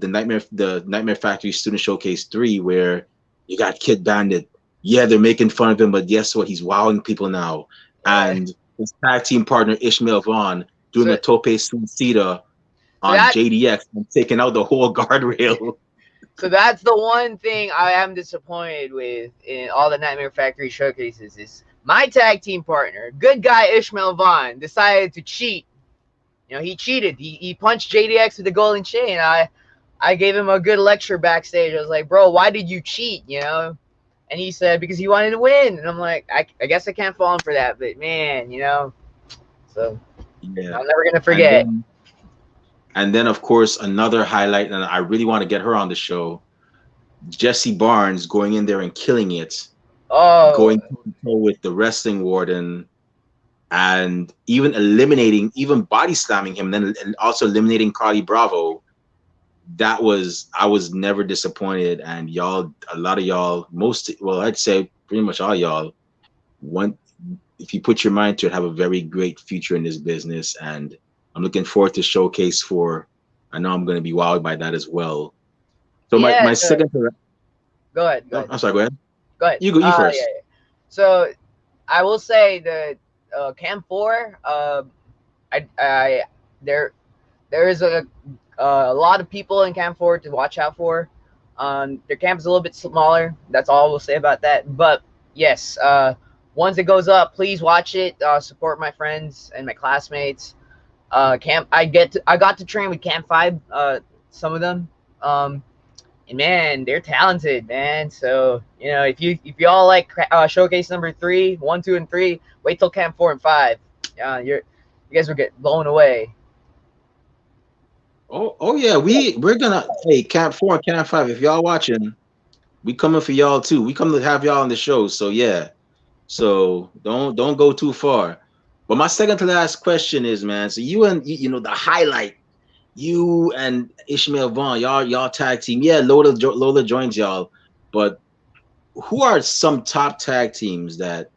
Nightmare Factory Student Showcase 3, where you got Kid Bandit. Yeah, they're making fun of him, but guess what? He's wowing people now. Yeah. And his tag team partner Ishmael Vaughn doing So a tope suicida so on that JDX and taking out the whole guardrail. So that's the one thing I am disappointed with in all the Nightmare Factory showcases is my tag team partner, good guy Ishmael Vaughn, decided to cheat. You know, he cheated. He punched JDX with the golden chain. I gave him a good lecture backstage. I was like, bro, why did you cheat? You know? And he said, because he wanted to win. And I'm like, I guess I can't fall for that, but man, you know. So Yeah. I'm never gonna And forget. then and then of course another highlight, and I really want to get her on the show, Jesse Barnes going in there and killing it, Oh going toe-to-toe with the wrestling warden, and even body slamming him, then also eliminating Carly Bravo. I was never disappointed, and y'all, a lot of y'all, I'd say pretty much all y'all, want, if you put your mind to it, have a very great future in this business, and I'm looking forward to showcase 4. I know I'm going to be wowed by that as well. So yeah, my second, go ahead, go oh, ahead, I'm sorry, go ahead. go ahead. You Yeah, first. yeah. So I will say that Camp 4, I there there is a lot of people in Camp 4 to watch out for. Their camp is a little bit smaller. That's all we'll say about that. But yes, once it goes up, please watch it. Support my friends and my classmates. I got to train with Camp 5. Some of them. And man, they're talented, man. So you know, if you all like showcase number 3, 1, 2, and 3, wait till Camp 4 and 5. You guys will get blown away. Oh yeah, we're gonna, hey, Camp 4 and Camp 5. If y'all watching, we coming for y'all too. We come to have y'all on the show. So yeah, so don't go too far. But my second to last question is, man. So you know the highlight, you and Ishmael Vaughn, y'all tag team. Yeah, Lola joins y'all, but who are some top tag teams that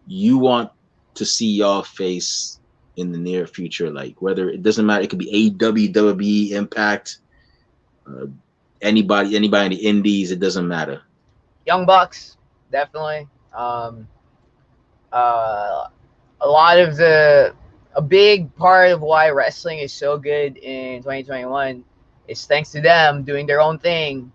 you want to see y'all face in the near future? Like, whether it doesn't matter, it could be AEW, WWE, Impact, uh, anybody in the Indies. It doesn't matter. Young Bucks, definitely. Uh, a lot of a big part of why wrestling is so good in 2021 is thanks to them doing their own thing.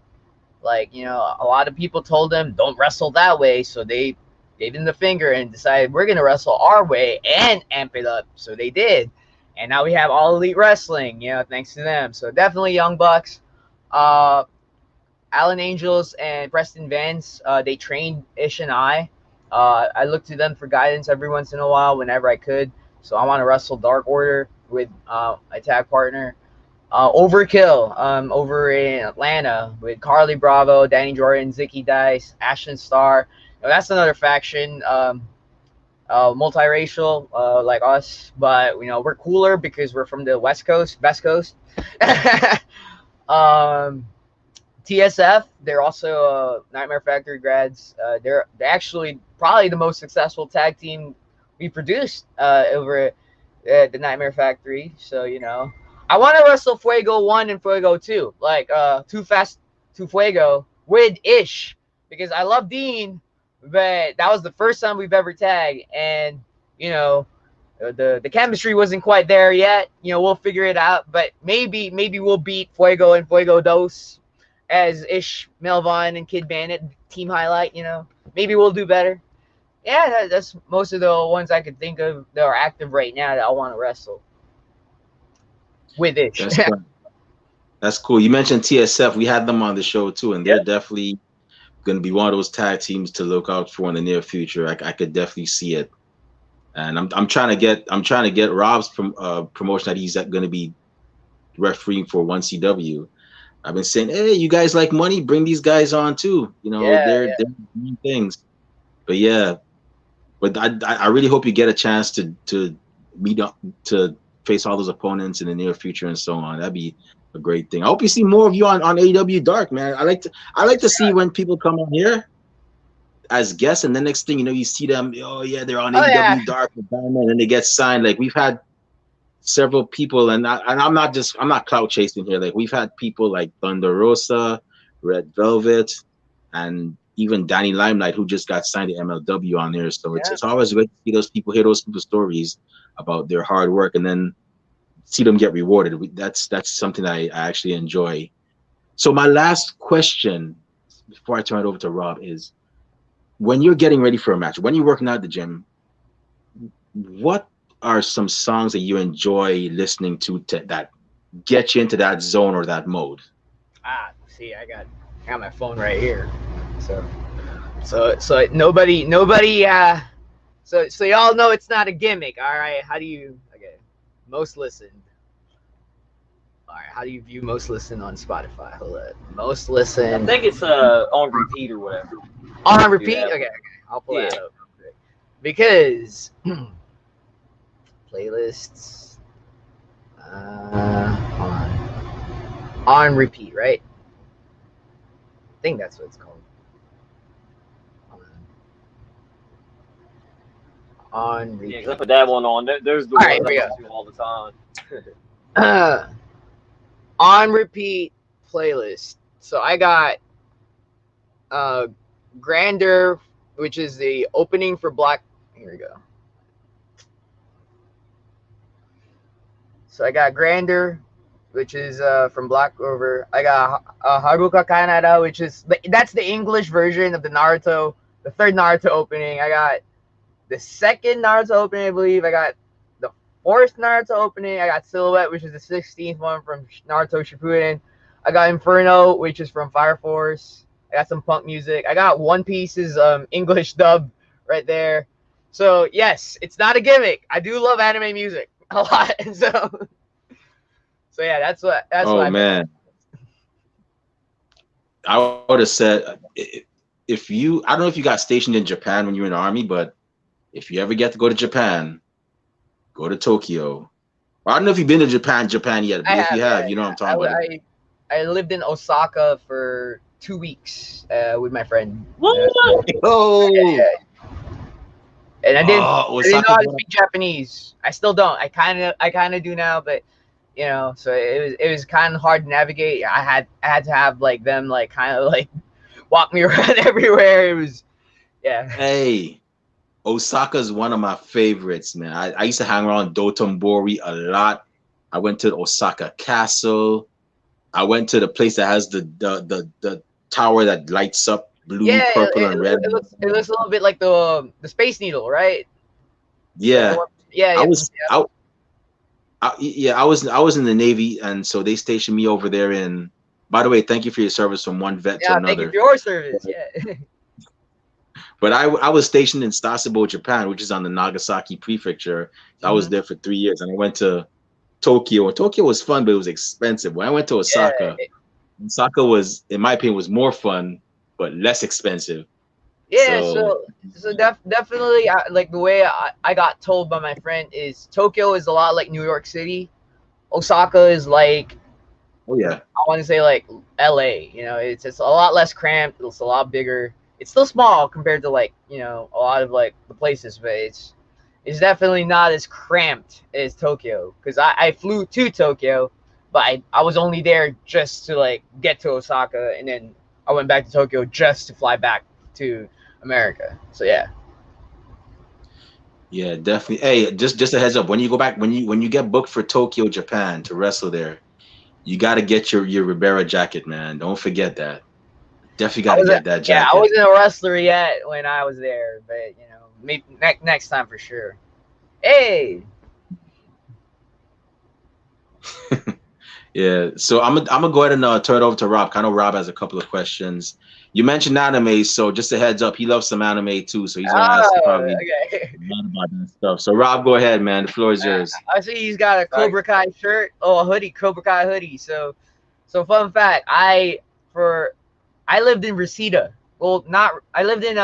Like, a lot of people told them don't wrestle that way, so they gave them the finger and decided we're gonna wrestle our way and amp it up. So they did, and now we have All Elite Wrestling. Thanks to them. So definitely Young Bucks. Uh, Alan Angels and Preston Vance, they trained Ish and I. I look to them for guidance every once in a while whenever I could. So I want to wrestle Dark Order with my tag partner. Overkill over in Atlanta with Carly Bravo, Danny Jordan, Zicky Dice, Ashton Starr. That's another faction, multiracial like us, but we're cooler because we're from the West Coast. TSF, they're also Nightmare Factory grads. They're actually probably the most successful tag team we produced over at the Nightmare Factory. So, I want to wrestle Fuego 1 and Fuego 2, like Too Fast to Fuego with Ish, because I love Dean, but that was the first time we've ever tagged, and, the chemistry wasn't quite there yet. We'll figure it out, but maybe we'll beat Fuego and Fuego Dos as Ish, Melvin, and Kid Bandit team highlight. Maybe we'll do better. Yeah, that's most of the ones I could think of that are active right now that I want to wrestle with Ish. That's cool. You mentioned TSF. We had them on the show too, and they're definitely going to be one of those tag teams to look out for in the near future. I could definitely see it, and I'm trying to get Rob's promotion that he's going to be refereeing for 1CW. I've been saying, hey, you guys like money? Bring these guys on too. They're doing things. But yeah, but I really hope you get a chance to meet up, to face all those opponents in the near future and so on. That'd be a great thing. I hope you see more of you on AEW Dark, man. I like to see when people come on here as guests, and the next thing you see them, oh yeah, they're on AEW Dark with Diamond, and they get signed. Like, we've had several people, and I'm not clout chasing here. Like, we've had people like Thunder Rosa, Red Velvet, and even Danny Limelight, who just got signed to MLW on there. So it's always great to see those people, hear those people's stories about their hard work, and then see them get rewarded. That's something I actually enjoy. So my last question before I turn it over to Rob is, when you're getting ready for a match, when you're working out at the gym, what are some songs that you enjoy listening to that get you into that zone or that mode? See, I got my phone right here. So nobody so y'all know it's not a gimmick. All right, most listened. All right, how do you view most listened on Spotify? Hold on. Most listened, I think it's on repeat or whatever. On repeat? Okay. I'll pull that up real quick. Because playlists on repeat, right? I think that's what it's called. On repeat. Yeah, because I put that one on. There's the All one right, I here listen to all the time. On repeat playlist. So I got Grander, which is the opening for Black. Here we go. So I got Grander, which is from Black Clover. I got Haruka Kanada, which is that's the English version of the Naruto, the third Naruto opening. I got the second Naruto opening, I believe. I got the fourth Naruto opening. I got Silhouette, which is the 16th one from Naruto Shippuden. I got Inferno, which is from Fire Force. I got some punk music. I got One Piece's English dub right there. So yes, it's not a gimmick. I do love anime music a lot. So yeah, that's what. Oh man, I would have said, if you, I don't know if you got stationed in Japan when you were in the army, but if you ever get to go to Japan, go to Tokyo. I don't know if you've been to Japan yet, but if you have, you know what I'm talking about. I lived in Osaka for 2 weeks with my friend. What? Oh, And I didn't know Osaka's how to one of- speak Japanese. I still don't. I kind of do now, but you know, so it was kind of hard to navigate. I had to have like them like kind of like walk me around everywhere. It was, yeah. Hey, Osaka's one of my favorites, man. I used to hang around Dotonbori a lot. I went to Osaka Castle. I went to the place that has the tower that lights up blue, Yeah, purple, and red. it looks a little bit like the Space Needle, right? Yeah, Yeah, I was I was in the Navy, and so they stationed me over there. In by the way, thank you for your service from one vet to yeah. Thank you another. for your service. Yeah. But I was stationed in Sasebo, Japan, which is on the Nagasaki prefecture. I was there for 3 years, and I went to Tokyo. And Tokyo was fun, but it was expensive. When I went to Osaka, Osaka was, in my opinion, was more fun but less expensive. Yeah, So- so definitely, like the way I got told by my friend is Tokyo is a lot like New York City. Osaka is like, Oh yeah, I want to say like LA. You know, it's a lot less cramped. It's a lot bigger. It's still small compared to like, you know, a lot of like the places, but it's definitely not as cramped as Tokyo. Because I flew to Tokyo, but I was only there just to like get to Osaka, and then I went back to Tokyo just to fly back to America. So yeah. yeah, definitely. Hey, just a heads up. When you go back, when you get booked for Tokyo, Japan to wrestle there, you got to get your Ribera jacket, man. Don't forget that. Definitely got to get that Yeah, jacket. I wasn't a wrestler yet when I was there, but you know, maybe next time for sure. Hey. Yeah, so I'm gonna go ahead and turn it over to Rob. I know Rob has a couple of questions. You mentioned anime, so just a heads up, he loves some anime too. So he's gonna ask probably Okay. a lot about that stuff. So Rob, go ahead, man. The floor is yours. I see he's got a Cobra Kai shirt. Oh, a hoodie, Cobra Kai hoodie. So fun fact, I lived in Reseda. Well, I lived in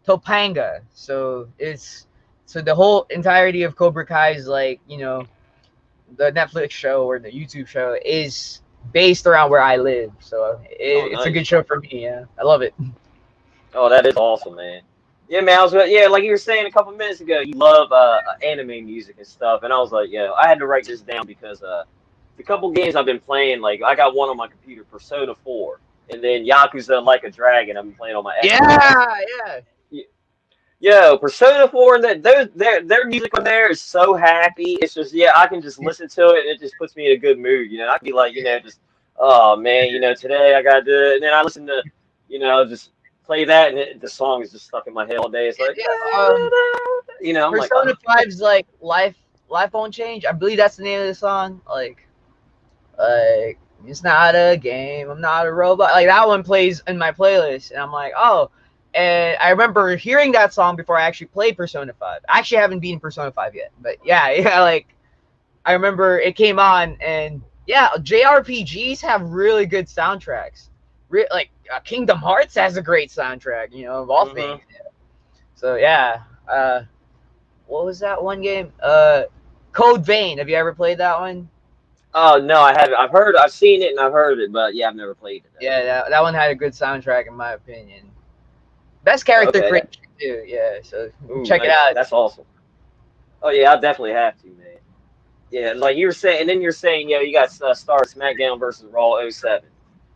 Topanga. So the whole entirety of Cobra Kai is like, you know, the Netflix show or the YouTube show is based around where I live. So it's a nice. good show for me. Yeah, I love it. Oh, that is awesome, man. Yeah, man. Like you were saying a couple minutes ago, you love anime music and stuff, and I was like, I had to write this down because the couple games I've been playing, like I got one on my computer, Persona 4, and then Yakuza Like a Dragon. I've been playing on my Xbox. Yeah. Yo, Persona 4 and their music on there is so happy. It's just I can just listen to it and it just puts me in a good mood. You know, I'd be like, just oh man, today I gotta do it. And then I listen to, just play that and the song is just stuck in my head all day. It's like I'm Persona like, 5's like life won't change. I believe that's the name of the song. Like it's not a game, I'm not a robot. Like that one plays in my playlist and I'm like, oh. And I remember hearing that song before I actually played Persona 5. I actually haven't beaten Persona 5 yet, but yeah, like I remember it came on, and yeah, JRPGs have really good soundtracks. Like Kingdom Hearts has a great soundtrack, of all things. Yeah. So yeah, what was that one game? Code Vein. Have you ever played that one? oh no, I haven't. I've seen it and I've heard it, but I've never played it. Yeah, that one had a good soundtrack in my opinion. Best character creation too, yeah. So check it out. That's awesome. Oh yeah, I definitely have to, man. Yeah, like you were saying, and then you're saying, you got Star SmackDown versus Raw 07.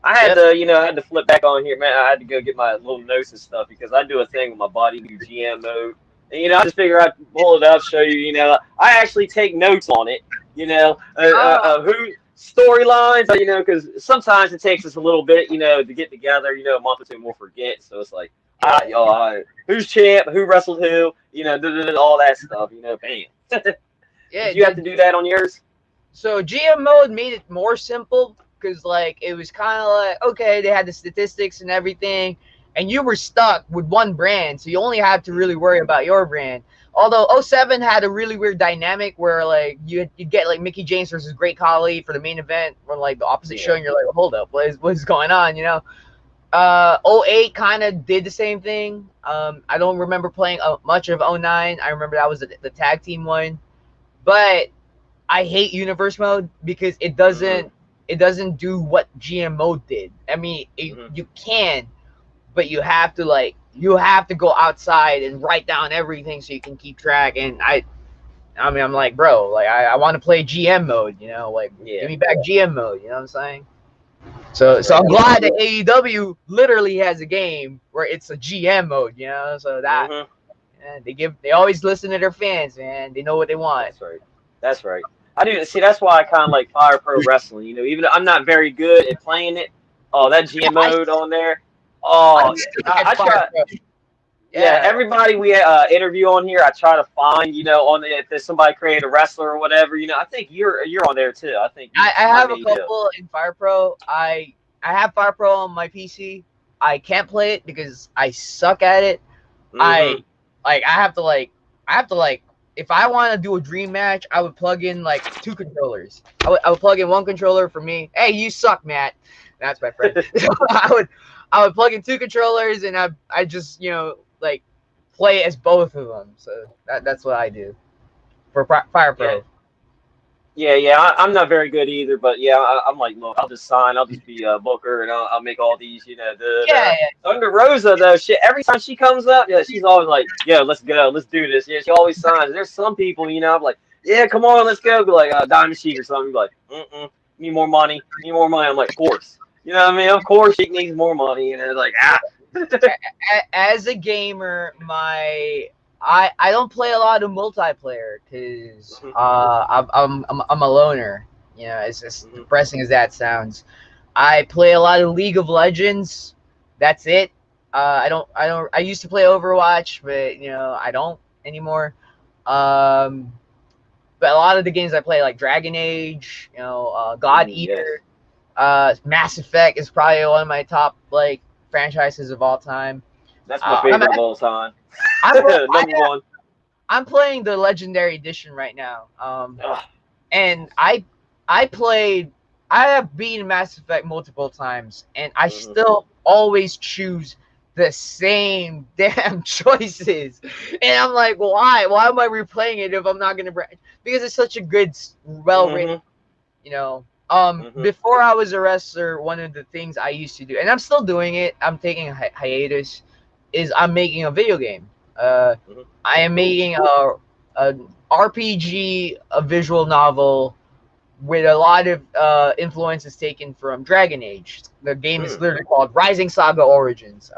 I had to, I had to flip back on here, man. I had to go get my little notes and stuff because I do a thing with my body, do GM mode, and I just figure I'd pull it up, show you, I actually take notes on it, who storylines, because sometimes it takes us a little bit, to get together, a month or two, and we'll forget. So it's like, who's champ, who wrestled who, all that stuff, bam. Yeah, Did you have to do that on yours? So GM mode made it more simple because like it was kind of like, okay, they had the statistics and everything, and you were stuck with one brand, so you only had to really worry about your brand. Although 07 had a really weird dynamic where like you get like Mickey James versus Great Khali for the main event, or like the opposite show, and you're like, hold up, what's going on, 08 kind of did the same thing. I don't remember playing much of 09. I remember that was the tag team one, but I hate universe mode because it doesn't it doesn't do what GM mode did. I mean, you can, but you have to go outside and write down everything so you can keep track. And I mean, I'm like, bro, like I want to play GM mode, you know, like give me back GM mode, you know what I'm saying? So I'm glad that AEW literally has a game where it's a GM mode, you know, so that they always listen to their fans, man. They know what they want. That's right. I do see. That's why I kind of like Fire Pro Wrestling. You know, even though I'm not very good at playing it. Oh, that GM mode on there. Oh, I try. Yeah, everybody we interview on here, I try to find, you know, if there's somebody create a wrestler or whatever, you know. I think you're on there too. I think I have a couple in Fire Pro. I have Fire Pro on my PC. I can't play it because I suck at it. I have to if I want to do a dream match, I would plug in like 2 controllers. I would plug in 1 controller for me. Hey, you suck, Matt. That's my friend. I would plug in 2 controllers and I just, you know, like play as both of them. So that's what I do for Fire Pro. Yeah. I'm not very good either, but yeah, I'm like, look, I'll just be a booker, and I'll make all these, you know. Thunder Rosa though, shit. Every time she comes up, yeah, she's always like, yeah, let's go, let's do this. Yeah, she always signs. There's some people, you know, I'm like, yeah, come on, let's go. Be like Diamond Sheik or something. Be like, need more money. I'm like, of course. You know what I mean? Of course, she needs more money, and it's like, As a gamer, I don't play a lot of multiplayer because I'm a loner. You know, it's as depressing as that sounds. I play a lot of League of Legends. That's it. I used to play Overwatch, but you know I don't anymore. But a lot of the games I play, like Dragon Age, you know, God Eater, Mass Effect is probably one of my top like franchises of all time. That's my favorite of all time. I'm playing the Legendary Edition right now. And I have beaten Mass Effect multiple times, and I still always choose the same damn choices. And I'm like, why? Why am I replaying it if I'm not gonna? Because it's such a good, well-written, you know. Before I was a wrestler, one of the things I used to do, and I'm still doing it, I'm taking a hiatus, is I'm making a video game. I am making a RPG, a visual novel with a lot of influences taken from Dragon Age. The game is literally called Rising Saga Origins.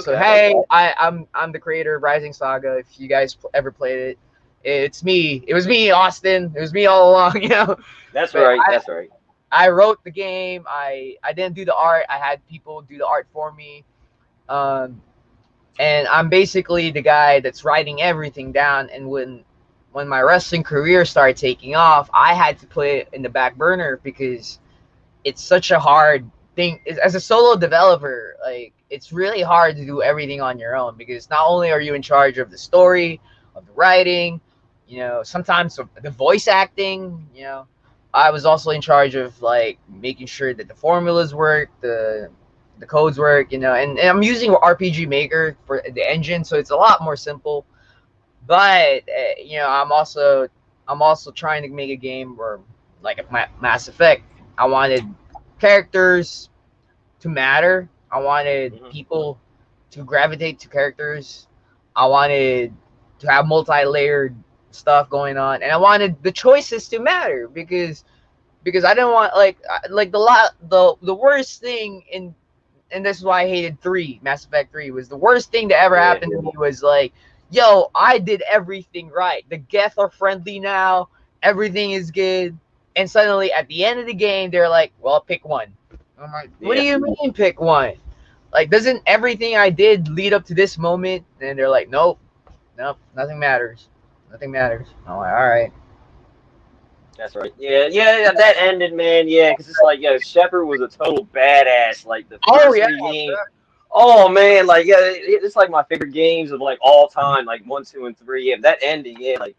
So hey, I'm the creator of Rising Saga. If you guys ever played it, it's me. It was me, Austin. It was me all along. You know. That's right. That's right. I wrote the game. I didn't do the art. I had people do the art for me. And I'm basically the guy that's writing everything down. And when my wrestling career started taking off, I had to put it in the back burner because it's such a hard thing. As a solo developer, like it's really hard to do everything on your own because not only are you in charge of the story, of the writing, you know, sometimes the voice acting, you know. I was also in charge of like making sure that the formulas work, the codes work, you know, and I'm using RPG Maker for the engine, so it's a lot more simple. But you know, I'm also trying to make a game where, like a Mass Effect, I wanted characters to matter. I wanted people to gravitate to characters. I wanted to have multi-layered stuff going on, and I wanted the choices to matter because I didn't want like the worst thing in, and this is why I hated Mass Effect 3 was the worst thing that ever happened to me was like, yo, I did everything right. The Geth are friendly now, everything is good, and suddenly at the end of the game they're like, well, pick one. I'm like, what do you mean pick one? Like, doesn't everything I did lead up to this moment? And they're like, nope, nothing matters. Nothing matters. I'm like, all right. That's right. Yeah, that ended, man. Yeah, because it's like, yo, Shepard was a total badass. Like the first game. Oh man, like it's like my favorite games of like all time, like 1, 2, and 3. Yeah, that ending, like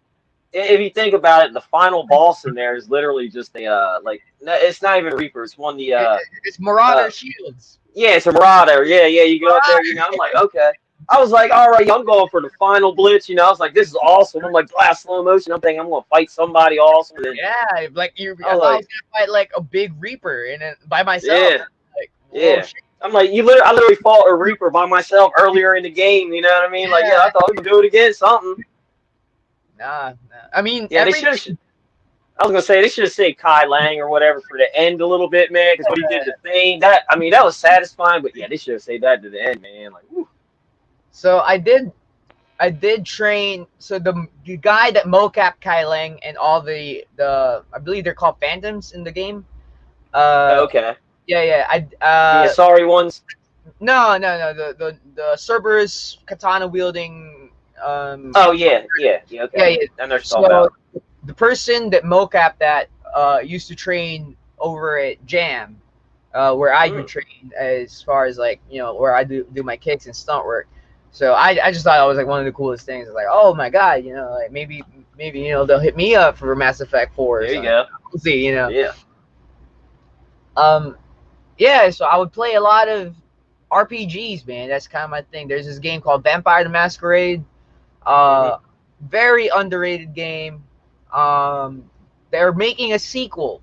if you think about it, the final boss in there is literally just it's not even Reaper. It's it's Marauder Shields. Yeah, it's a Marauder. Yeah, you go up there, you know. I'm like, okay. I was like, all right, I'm going for the final blitz. You know, I was like, this is awesome. I'm like, blast slow motion. I'm thinking I'm gonna fight somebody awesome. And then, Yeah, like I I was thought I like, was gonna fight like a big Reaper and then by myself. yeah, Like, whoa, yeah. I'm like, I literally fought a Reaper by myself earlier in the game. You know what I mean? Like, yeah, yeah. I thought we could do it again, something. Nah. I mean, Yeah, they should have. I was gonna say they should have saved Kai Lang or whatever for the end a little bit, man. Because what he did the thing, that was satisfying. But yeah, they should have saved that to the end, man. Like, whew. So I did train. So the guy that mocap Kai Lang and all the I believe they're called Phantoms in the game. Okay. Yeah. The sorry ones. No. The Cerberus katana wielding. Oh yeah. Okay. Yeah. I know what you're talking about. The person that mocap that used to train over at Jam, where I do train as far as like where I do my kicks and stunt work. So I just thought it was like one of the coolest things. Like, oh my god, like maybe they'll hit me up for Mass Effect 4. Or there you something. go. We'll see. Yeah. Yeah. So I would play a lot of RPGs, man. That's kind of my thing. There's this game called Vampire the Masquerade. Very underrated game. They're making a sequel.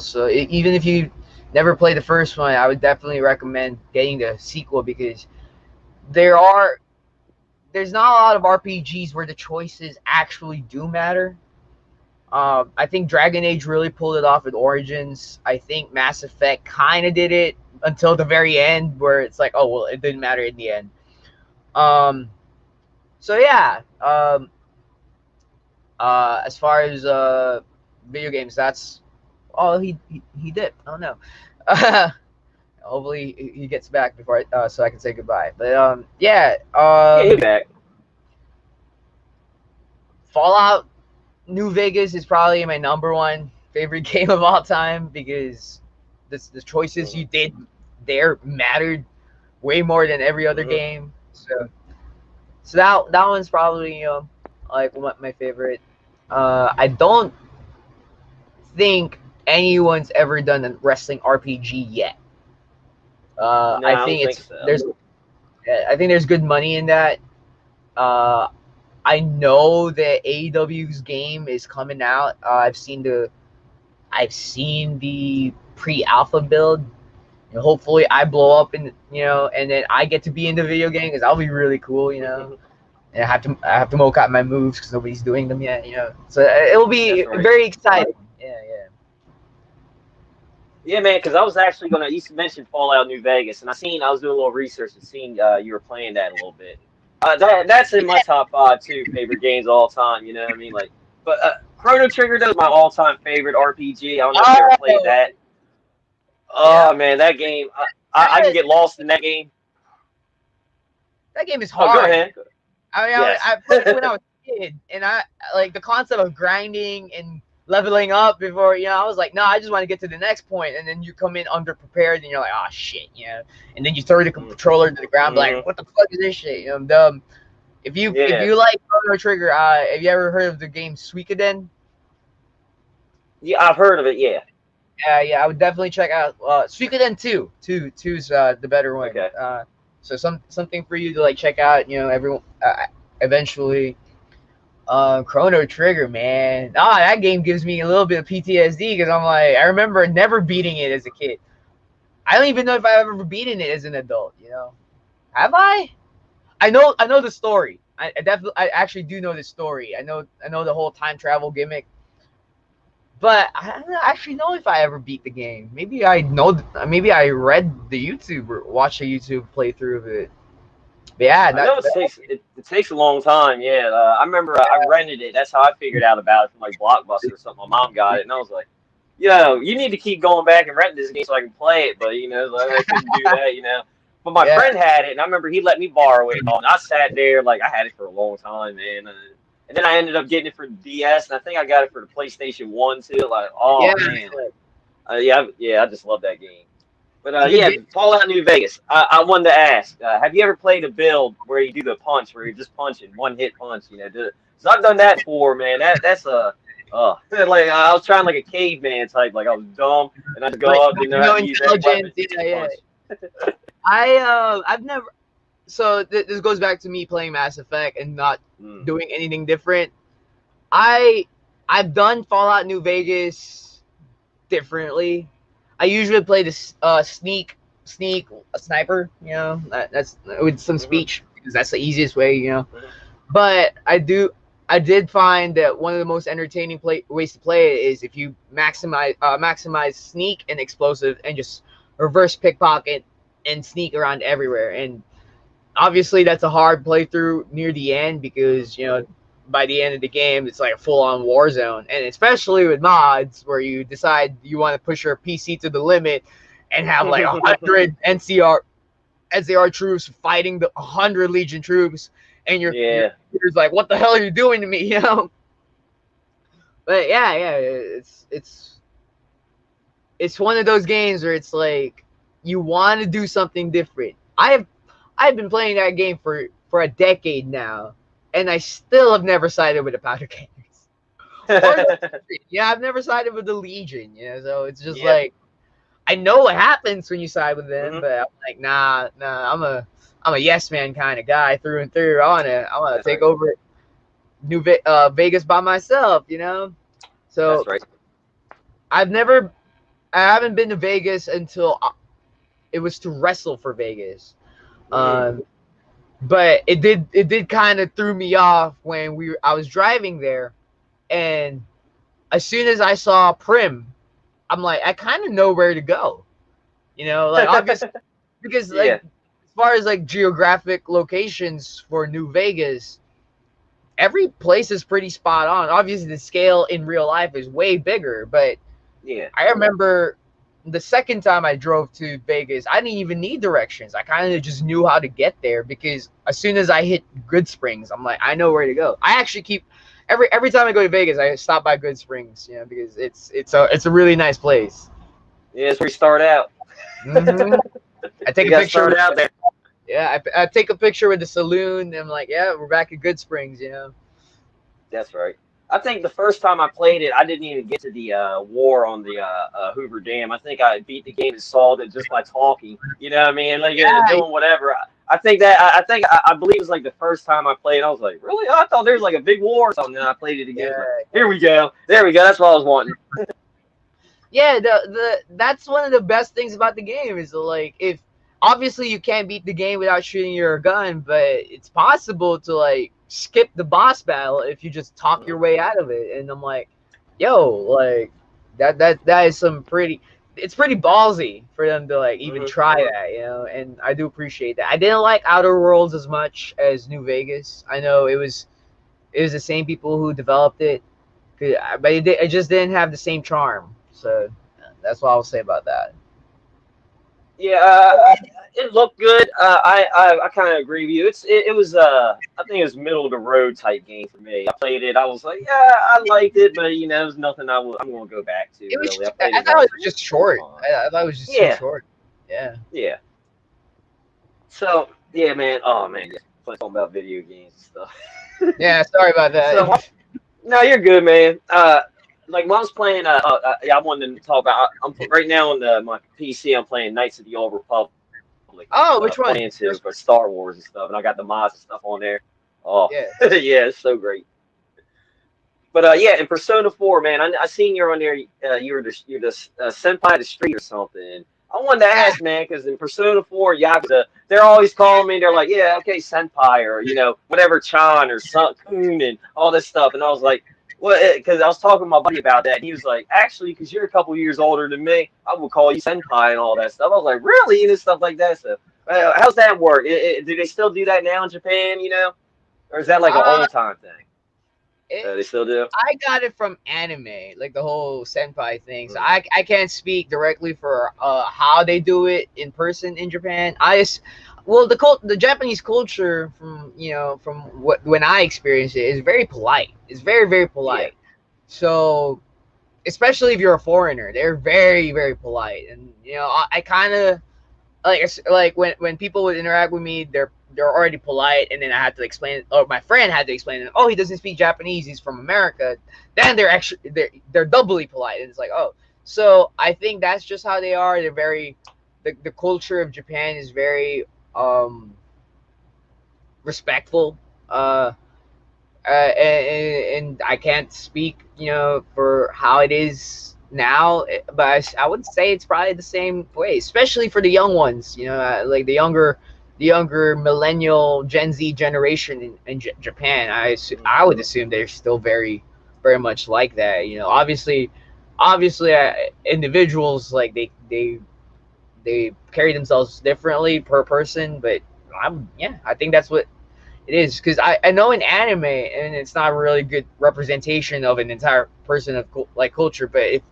So even if you never played the first one, I would definitely recommend getting the sequel because there's not a lot of RPGs where the choices actually do matter. I think Dragon Age really pulled it off with Origins. I think Mass Effect kind of did it until the very end where it's like, oh, well, it didn't matter in the end. So yeah, as far as video games, that's all he did. I don't know. Hopefully he gets back before so I can say goodbye. But yeah, he's back. Fallout New Vegas is probably my #1 favorite game of all time because the choices you did there mattered way more than every other game. So that one's probably like my favorite. I don't think anyone's ever done a wrestling RPG yet. No, I think I think there's good money in that. I know that AEW's game is coming out. I've seen the pre-alpha build. And hopefully, I blow up and then I get to be in the video game because that'll be really cool. And I have to mocap my moves because nobody's doing them yet. So it'll be very exciting. Yeah. Yeah, man, because I was actually you mentioned Fallout New Vegas, and I was doing a little research and seen you were playing that a little bit. That's in my top 5 too, favorite games of all time. You know what I mean? Like, but Chrono Trigger is my all-time favorite RPG. I don't know if you ever played that. Oh man, that game! I can get lost in that game. That game is hard. Oh, go ahead. I played it when I was a kid, and I like the concept of grinding and leveling up before, I was like, no, I just want to get to the next point, and then you come in underprepared, and you're like, oh shit, and then you throw the controller to the ground, like, what the fuck is this shit? I'm dumb. If you like Chrono Trigger, have you ever heard of the game Suikoden? Yeah, I've heard of it. Yeah. Yeah, I would definitely check out Suikoden 2. 2's the better one. Okay. So something for you to like check out. Everyone eventually. Chrono Trigger, man. That game gives me a little bit of PTSD because I'm like, I remember never beating it as a kid. I don't even know if I've ever beaten it as an adult. Have I? I know the story. I actually do know the story. I know the whole time travel gimmick. But I don't actually know if I ever beat the game. Maybe I know. Maybe I read the YouTube or watched a YouTube playthrough of it. But yeah, I know it takes a long time. Yeah, I remember I rented it. That's how I figured out about it from like Blockbuster or something. My mom got it, and I was like, you need to keep going back and renting this game so I can play it. But like, I couldn't do that. But my friend had it, and I remember he let me borrow it. And I sat there like I had it for a long time, man. And then I ended up getting it for the DS, and I think I got it for the PlayStation 1 too. Like, man, I just love that game. But Fallout New Vegas. I wanted to ask, have you ever played a build where you do the punch, where you're just punching, one-hit punch? So I've done that before, man. That's like I was trying like a caveman type, like I was dumb, and I'd go up, use that weapon. I've never. this goes back to me playing Mass Effect and not Mm. doing anything different. I've done Fallout New Vegas differently. I usually play this sneak a sniper, that's with some Mhm. speech because that's the easiest way, Mhm. But I did find that one of the most entertaining ways to play it is if you maximize sneak and explosive and just reverse pickpocket and sneak around everywhere. And obviously that's a hard playthrough near the end because by the end of the game it's like a full-on war zone, and especially with mods where you decide you want to push your PC to the limit and have like 100 NCR troops fighting the 100 Legion troops, and your Yeah. computer's like, what the hell are you doing to me, But yeah, it's one of those games where it's like you want to do something different. I've been playing that game for a decade now, and I still have never sided with the powder cannons. Or I've never sided with the Legion. So it's just Yeah. like I know what happens when you side with them, Mhm. but I'm like, nah. I'm a yes man kind of guy through and through. I want to take over Vegas by myself. So That's right. I haven't been to Vegas until it was to wrestle for Vegas. Mm. But it did kind of threw me off when I was driving there, and as soon as I saw Prim, I'm like, I kind of know where to go. Like obviously because like Yeah. as far as like geographic locations for New Vegas, every place is pretty spot on. Obviously the scale in real life is way bigger, but Yeah. I remember the second time I drove to Vegas, I didn't even need directions. I kind of just knew how to get there because as soon as I hit Good Springs, I'm like, I know where to go. I actually keep every time I go to Vegas, I stop by Good Springs, because it's a really nice place. Yeah, that's where you start out. Mm-hmm. I take You a got to picture. start out there. Yeah, I take a picture with the saloon. And I'm like, yeah, we're back at Good Springs. That's right. I think the first time I played it, I didn't even get to the war on the Hoover Dam. I think I beat the game and solved it just by talking. You know what I mean? Like Yeah, doing whatever. I think I believe it was like the first time I played. I was like, really? I thought there was like a big war or something. And I played it again. yeah, Like, here we go. There we go. That's what I was wanting. yeah. That's one of the best things about the game is like if obviously you can't beat the game without shooting your gun, but it's possible to like skip the boss battle if you just talk your way out of it. And I'm like, yo, like that is some pretty. It's pretty ballsy for them to like even Mhm. try that, and I do appreciate that. I didn't like Outer Worlds as much as New Vegas. I know it was the same people who developed it, but it just didn't have the same charm. So that's what I'll say about that. Yeah, it looked good. I kind of agree with you. It was I think it was middle of the road type game for me. I played it. I was like, yeah, I liked it, but it was nothing I'm gonna go back to It was. really. I played I it thought it once. was just short. Fun. I thought it was just too Yeah, short. Yeah. yeah. So yeah, man. Oh man, yeah. Talking about video games and stuff. Yeah. Sorry about So that. no, you're good, man. Like when I was playing, yeah, I wanted to talk about. I'm right now on my PC. I'm playing Knights of the Old Republic. Oh, which one? Playing to for Star Wars and stuff, and I got the mods and stuff on there. Oh, Yeah. yeah, it's so great. But yeah, in Persona 4, man, I seen you're on there. You're the senpai of the street or something. I wanted to ask, man, because in Persona 4, Yakuza, they're always calling me. They're like, yeah, okay, senpai, or whatever, Chan or Kun and all this stuff. And I was like, well, because I was talking to my buddy about that, and he was like, actually, because you're a couple years older than me, I will call you senpai and all that stuff. I was like, really, and stuff like that. So, how's that work? Do they still do that now in Japan? Or is that like an Uh, old time thing? it, They still do. I got it from anime, like the whole senpai thing. So Mm. I can't speak directly for how they do it in person in Japan. Well, the Japanese culture from when I experienced it is very polite. It's very very Yeah. polite. So especially if you're a foreigner, they're very very polite. And I kind of like when people would interact with me, they're already polite, and then I had to explain, or my friend had to explain to them, oh, he doesn't speak Japanese, he's from America. Then they're doubly polite, and it's like, oh, so I think that's just how they are. They're very the culture of Japan is very respectful. And I can't speak, for how it is now, but I would say it's probably the same way, especially for the young ones. Like the younger millennial Gen Z generation in Japan. I would assume they're still very, very much like that. Obviously, individuals like they carry themselves differently per person, but I think that's what it is, because I know in anime, and it's not a really good representation of an entire person of like culture, but if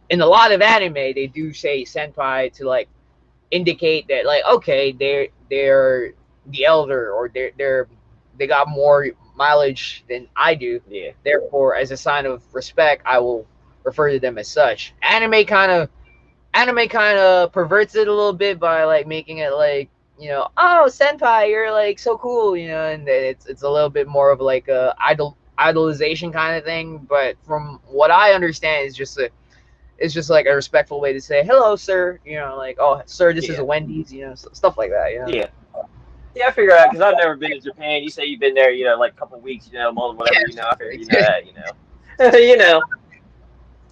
in a lot of anime they do say senpai to like indicate that, like, okay, they're the elder, or they got more mileage than I do. Yeah. Therefore, as a sign of respect, I will refer to them as such. Anime kind of perverts it a little bit by like making it like, oh, senpai, you're like so cool, and it's a little bit more of like a idolization kind of thing. But from what I understand, it's just like a respectful way to say hello, sir. Like, oh, sir, this is a Wendy's. Stuff like that. Yeah. Yeah, I figure out, because I've never been to Japan. You say you've been there, like a couple of weeks, month, whatever. I figure that.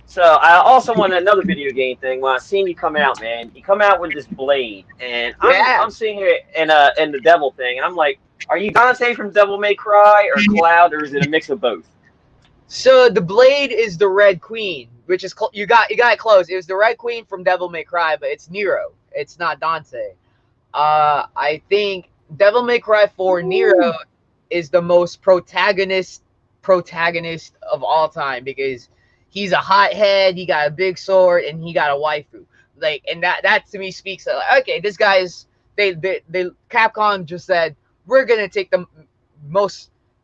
So I also want another video game thing. When I seen you come out, man, you come out with this blade, and I'm sitting here in the devil thing, and I'm like, are you Dante from Devil May Cry or Cloud, or is it a mix of both? So the blade is the Red Queen, which is you got it close. It was the Red Queen from Devil May Cry, but it's Nero. It's not Dante. I think Devil May Cry 4 Nero is the most protagonist of all time, because he's a hothead, he got a big sword, and he got a waifu. Like, and that to me speaks of, like, okay, this guy's they Capcom just said, we're gonna take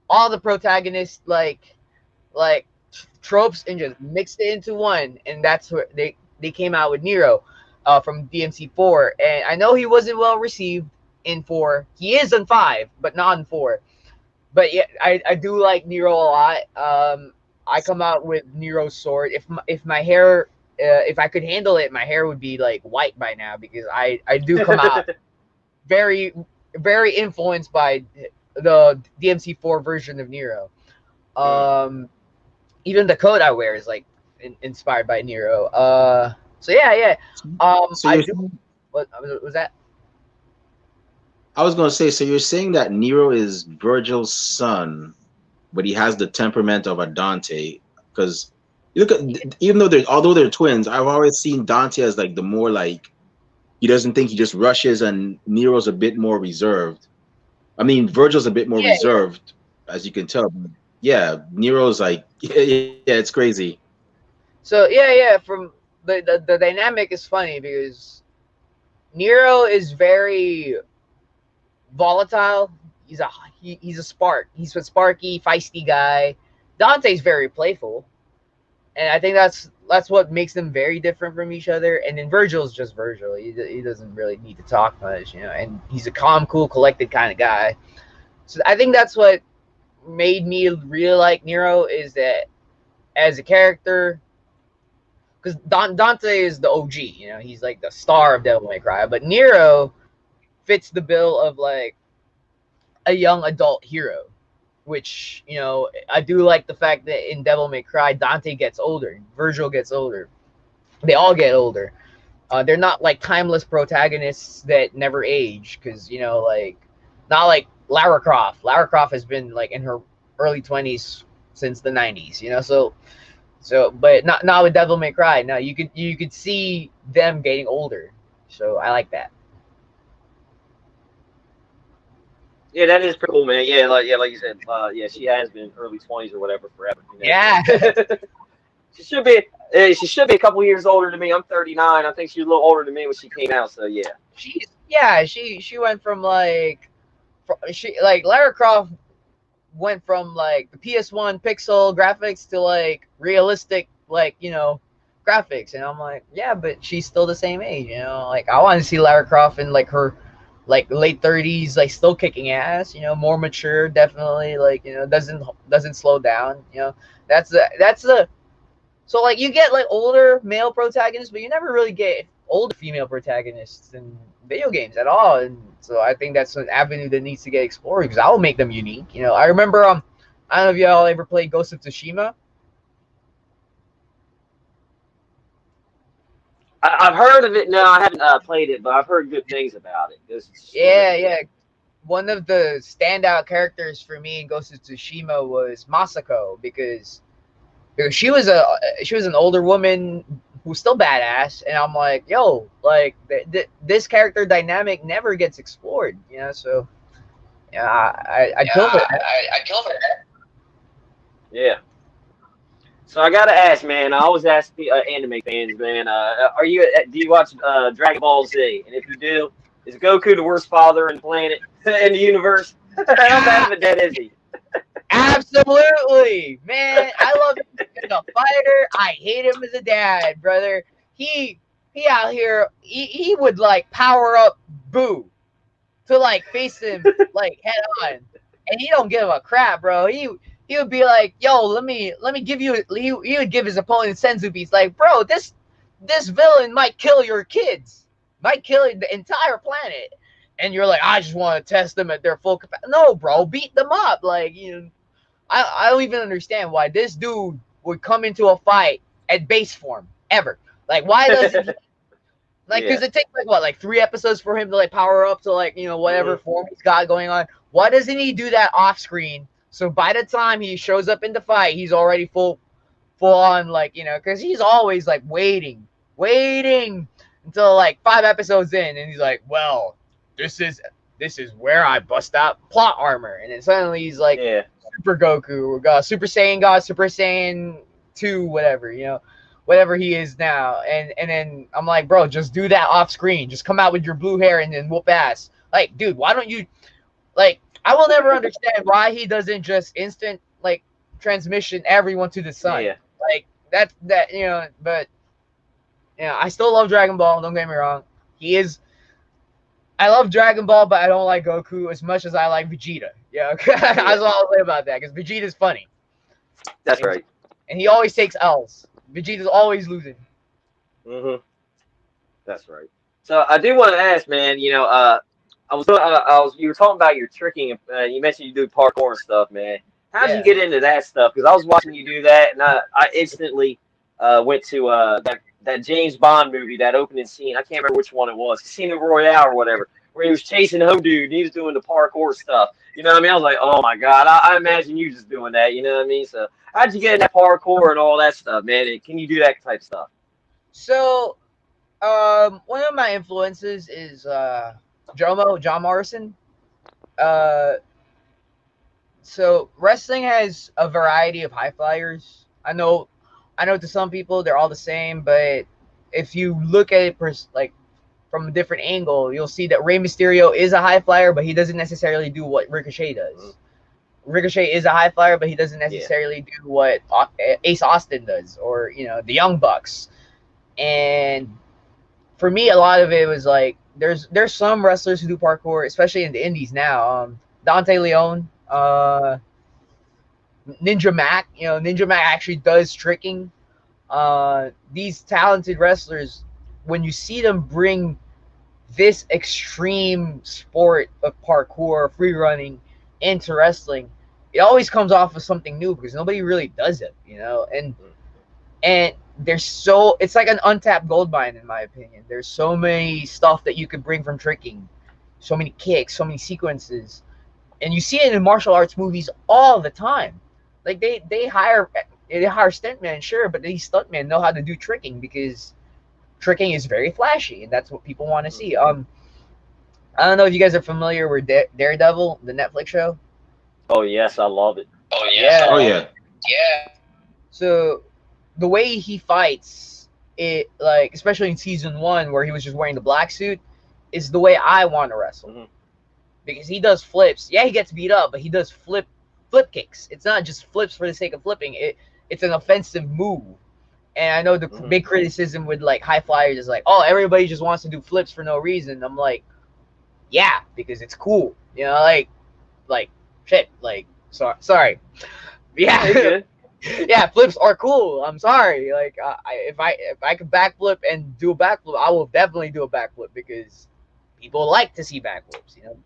all the protagonists like tropes and just mixed it into one, and that's where they came out with Nero from DMC4. And I know he wasn't well received in 4. He is in 5, but not in 4. But yeah, I do like Nero a lot. I come out with Nero's sword. If my hair, if I could handle it, my hair would be like white by now, because I do come out very, very influenced by the DMC4 version of Nero. Even the coat I wear is like inspired by Nero. So yeah. What was that? I was gonna say, so you're saying that Nero is Virgil's son, but he has the temperament of a Dante, because you look at, even though although they're twins, I've always seen Dante as like the more like, he doesn't think, he just rushes, and Nero's a bit more reserved. I mean, Virgil's a bit more reserved, as you can tell. But yeah, Nero's like, yeah, it's crazy. So yeah, from the dynamic is funny, because Nero is very volatile. He's a spark. He's a sparky, feisty guy. Dante's very playful, and I think that's what makes them very different from each other. And then Virgil's just Virgil. He doesn't really need to talk much, and he's a calm, cool, collected kind of guy. So I think that's what made me really like Nero, is that as a character, because Dante is the OG, he's like the star of Devil May Cry, but Nero fits the bill of like a young adult hero, which, I do like the fact that in Devil May Cry, Dante gets older, Virgil gets older, they all get older. They're not like timeless protagonists that never age, because like, not like Lara Croft. Lara Croft has been like in her early 20s since the 90s, so but not with Devil May Cry. Now you could see them getting older, so I like that. Yeah, that is pretty cool, man. Yeah, like you said, she has been early 20s or whatever forever. Yeah. She should be a couple years older than me. I'm 39. I think she's a little older than me when she came out. So yeah. She went from like Lara Croft went from like the PS1 pixel graphics to like realistic, like, graphics, and I'm like, yeah, but she's still the same age, like I want to see Lara Croft in like her like late 30s, like still kicking ass, more mature, definitely, like, doesn't slow down, that's the so like you get like older male protagonists, but you never really get older female protagonists in video games at all, and so I think that's an avenue that needs to get explored because I will make them unique. You know, I remember I don't know if y'all ever played Ghost of Tsushima. I've heard of it. No, I haven't played it, but I've heard good things about it. Yeah. One of the standout characters for me in Ghost of Tsushima was Masako because she was an older woman who's still badass, and I'm like, yo, like this character dynamic never gets explored, you know. So yeah, I killed her. I killed her. Yeah. So I gotta ask, man. I always ask anime fans, man. Do you watch Dragon Ball Z? And if you do, is Goku the worst father in the planet in the universe? How bad of a dad is he? Absolutely, man. I love him as a fighter. I hate him as a dad, brother. He out here. He would like power up Boo to like face him like head on, and he don't give a crap, bro. He would be like, yo, let me give you. He would give his opponent senzu beats. Like, bro, this villain might kill your kids, might kill the entire planet. And you're like, I just want to test them at their full capacity. No, bro, beat them up. Like, you know, I don't even understand why this dude would come into a fight at base form ever. Like, why doesn't he? Like, because it takes like 3 episodes for him to like power up to like, you know, whatever form he's got going on. Why doesn't he do that off screen? So by the time he shows up in the fight, he's already full on, like, you know, because he's always like waiting until like 5 episodes in, and he's like, well, this is where I bust out plot armor, and then suddenly he's like, Super Goku, or Super Saiyan God, Super Saiyan 2, whatever, you know, whatever he is now, and then I'm like, bro, just do that off screen, just come out with your blue hair and then whoop ass. Like, dude, why don't you, like, I will never understand why he doesn't just instant like transmission everyone to the sun. Yeah. Like that you know, but yeah, I still love Dragon Ball, don't get me wrong. I love Dragon Ball, but I don't like Goku as much as I like Vegeta. Yeah, that's all I'll say about that, because Vegeta's funny. That's right. And he always takes L's. Vegeta's always losing. That's right. So I do want to ask, man. You know, you were talking about your tricking. You mentioned you do parkour and stuff, man. How did you get into that stuff? Because I was watching you do that, and I instantly went to that James Bond movie, that opening scene. I can't remember which one it was. Casino Royale or whatever, where he was chasing home dude and he was doing the parkour stuff. You know what I mean? I was like, oh my God, I imagine you just doing that. You know what I mean? So how'd you get in that parkour and all that stuff, man? Can you do that type of stuff? So, one of my influences is John Morrison. So wrestling has a variety of high flyers. I know to some people they're all the same, but if you look at it like from a different angle, you'll see that Rey Mysterio is a high flyer, but he doesn't necessarily do what Ricochet does. Ricochet is a high flyer, but he doesn't necessarily do what Ace Austin does, or, you know, the Young Bucks. And for me, a lot of it was like there's some wrestlers who do parkour, especially in the indies now. Dante Leon, Ninja Mac. You know, Ninja Mac actually does tricking. These talented wrestlers, when you see them bring this extreme sport of parkour, free running into wrestling, it always comes off as something new because nobody really does it, you know. And it's like an untapped gold mine, in my opinion. There's so many stuff that you could bring from tricking, so many kicks, so many sequences, and you see it in martial arts movies all the time. Like they hire stuntmen, sure, but these stuntmen know how to do tricking because tricking is very flashy, and that's what people want to see. I don't know if you guys are familiar with Daredevil, the Netflix show. Oh yes, I love it. Yeah. So the way he fights, it, like, especially in season 1 where he was just wearing the black suit, is the way I want to wrestle. Because he does flips. Yeah, he gets beat up, but he does flip kicks. It's not just flips for the sake of flipping. It's an offensive move. And I know the big criticism with like high flyers is like, oh, everybody just wants to do flips for no reason. I'm like, yeah, because it's cool. You know, like shit. Like, sorry. Yeah. Yeah, flips are cool. I'm sorry. Like, if I could backflip and do a backflip, I will definitely do a backflip because people like to see backflips, you know.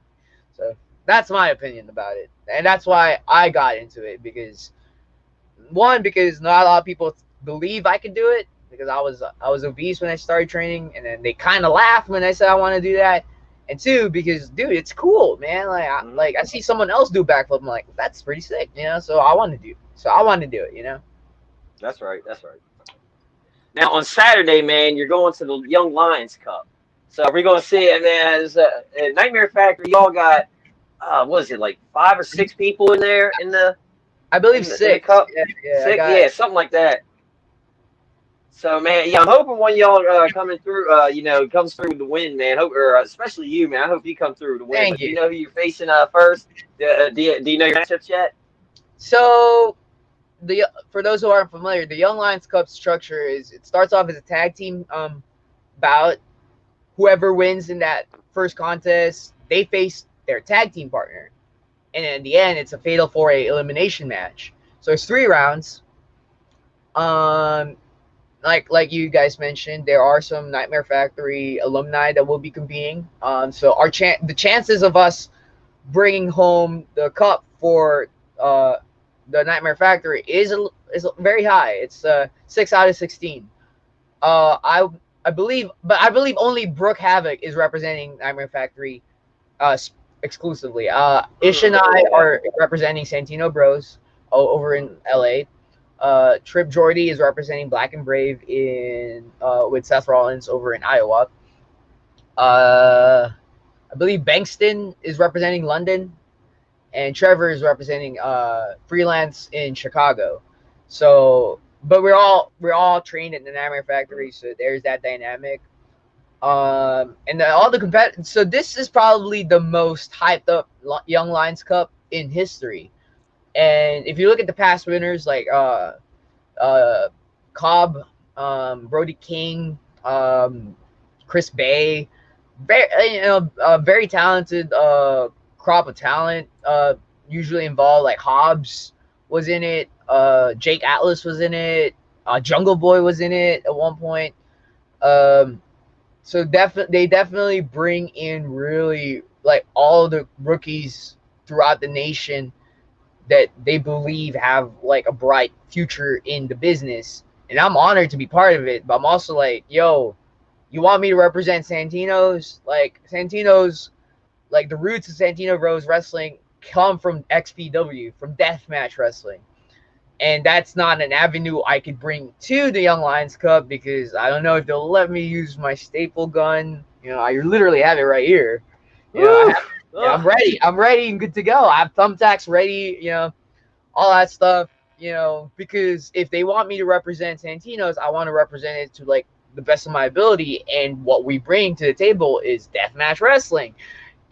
So that's my opinion about it, and that's why I got into it, because because not a lot of people believe I could do it, because I was obese when I started training, and then they kind of laughed when I said I want to do that. And two, because dude, it's cool, man. Like I see someone else do backflip, I'm like, that's pretty sick, you know. So I want to do it, you know. That's right. That's right. Now on Saturday, man, you're going to the Young Lions Cup. So we're going to see it, man. It's a Nightmare Factory. Y'all got what is it, like 5 or 6 people in there in the? I believe in the 6. cup? Yeah, 6, yeah, something like that. So man, yeah, I'm hoping one of y'all coming through, comes through the win, man. Hope, or especially you, man. I hope you come through the win. Thank But do you. you know who you're facing first? Do you know your matchups yet? So for those who aren't familiar, the Young Lions Cup structure it starts off as a tag team bout. Whoever wins in that first contest, they face their tag team partner, and in the end, it's a fatal 4-way elimination match. So it's 3 rounds. Like you guys mentioned, there are some Nightmare Factory alumni that will be competing. So the chances of us bringing home the cup for the Nightmare Factory is very high. It's 6 out of 16. I believe only Brooke Havoc is representing Nightmare Factory exclusively. Ish and I are representing Santino Bros over in LA. Trip Jordy is representing Black and Brave in with Seth Rollins over in Iowa. I believe Bankston is representing London, and Trevor is representing Freelance in Chicago. So, but we're all trained at the Nightmare Factory, so there's that dynamic. And all the competitors. So this is probably the most hyped up Young Lions Cup in history. And if you look at the past winners, like Cobb, Brody King, Chris Bay, very talented crop of talent. Usually involved, like Hobbs was in it. Jake Atlas was in it. Jungle Boy was in it at one point. So they definitely bring in really like all the rookies throughout the nation that they believe have like a bright future in the business. And I'm honored to be part of it, but I'm also like, yo, you want me to represent Santino's? Like Santino's, like the roots of Santino Bros Wrestling come from XPW, from deathmatch wrestling. And that's not an avenue I could bring to the Young Lions Cup, because I don't know if they'll let me use my staple gun. You know, I literally have it right here. You know, I'm ready. I'm ready and good to go. I have thumbtacks ready, you know, all that stuff, you know, because if they want me to represent Santino's, I want to represent it to like the best of my ability. And what we bring to the table is deathmatch wrestling.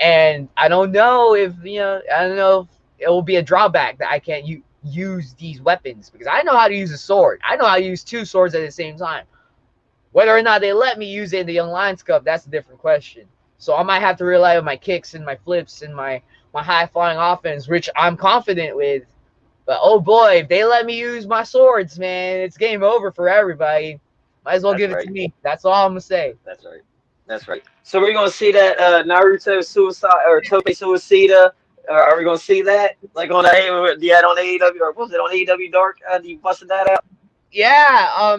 And I don't know if, it will be a drawback that I can't use these weapons, because I know how to use a sword. I know how to use 2 swords at the same time. Whether or not they let me use it in the Young Lions Cup, that's a different question. So I might have to rely on my kicks and my flips and my high flying offense, which I'm confident with. But oh boy, if they let me use my swords, man, it's game over for everybody. Might as well give it to me. That's all I'm gonna say. That's right. That's right. So we're gonna see that Naruto Suicide or Tope Suicida. Are we gonna see that like on on AEW, or was it on AEW Dark? You busted that out? Yeah.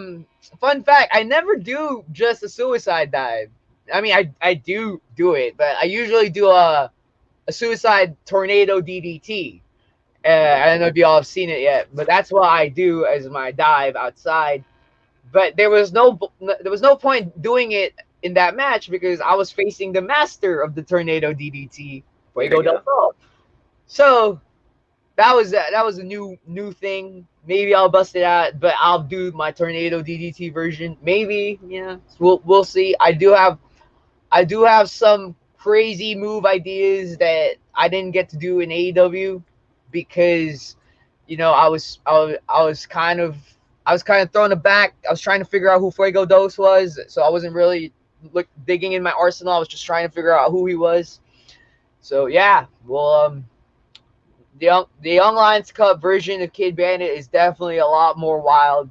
Fun fact: I never do just a suicide dive. I mean, I do it, but I usually do a suicide tornado DDT. I don't know if y'all have seen it yet, but that's what I do as my dive outside. But there was no point doing it in that match, because I was facing the master of the tornado DDT, Fuego del Sol. So that was a new thing. Maybe I'll bust it out, but I'll do my tornado DDT version. Maybe, yeah. We'll see. I do have some crazy move ideas that I didn't get to do in AEW, because I was kind of thrown aback. I was trying to figure out who Fuego Dos was, so I wasn't really digging in my arsenal. I was just trying to figure out who he was. So yeah, well, the Young Lions Cup version of Kid Bandit is definitely a lot more wild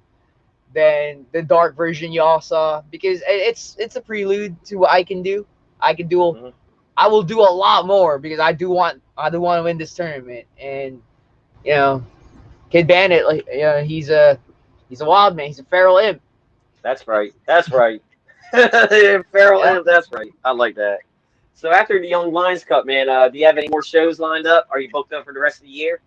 than the dark version y'all saw, because it's a prelude to what I can do. I can do I will do a lot more because I do want to win this tournament. And you know, Kid Bandit, like he's a wild man. He's a feral imp. That's right. That's right. Feral Yeah. Imp, that's right. I like that. So after the Young Lions Cup, man, do you have any more shows lined up? Are you booked up for the rest of the year?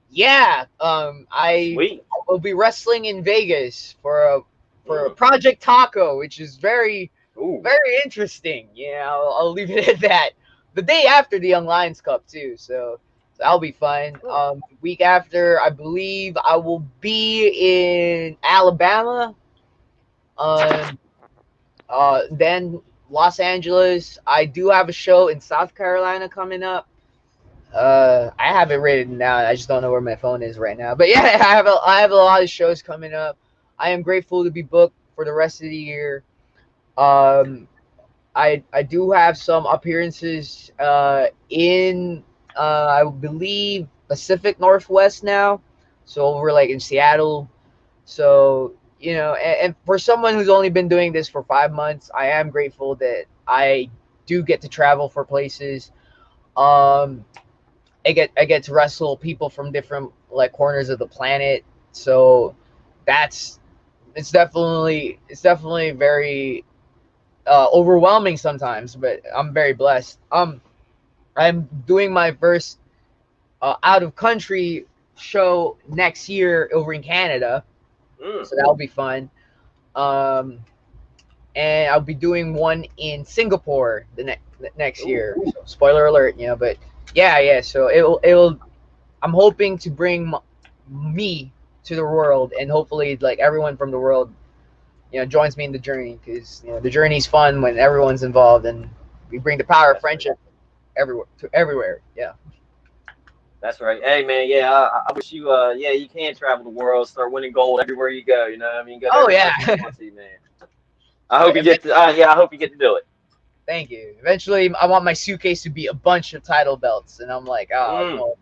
Yeah. I Sweet. will be wrestling in Vegas for a Mm. Project Taco, which is very Ooh. interesting. Yeah, I'll leave it at that. The day after the Young Lions Cup too, so that'll be fun. Week after, I believe I will be in Alabama. Then Los Angeles. I do have a show in South Carolina coming up. I have it written down. I just don't know where my phone is right now. But yeah, I have a lot of shows coming up. I am grateful to be booked for the rest of the year. Um, I do have some appearances in I believe Pacific Northwest now, so over like in Seattle. So and for someone who's only been doing this for 5 months, I am grateful that I do get to travel for places. Um, I get to wrestle people from different like corners of the planet. So that's it's definitely very overwhelming sometimes, but I'm very blessed. I'm doing my first out of country show next year over in Canada, so that'll be fun. Um, and I'll be doing one in Singapore the next year. So, spoiler alert, but yeah. So it'll. I'm hoping to bring me to the world, and hopefully, like everyone from the world, joins me in the journey, because the journey's fun when everyone's involved, and we bring the power of friendship everywhere. Yeah. That's right. Hey man, yeah, I wish you you can travel the world, start winning gold everywhere you go. You know what I mean? Go to Oh every yeah. country you want to, man. I hope you get to. I hope you get to do it. Thank you. Eventually, I want my suitcase to be a bunch of title belts, and I'm like, well,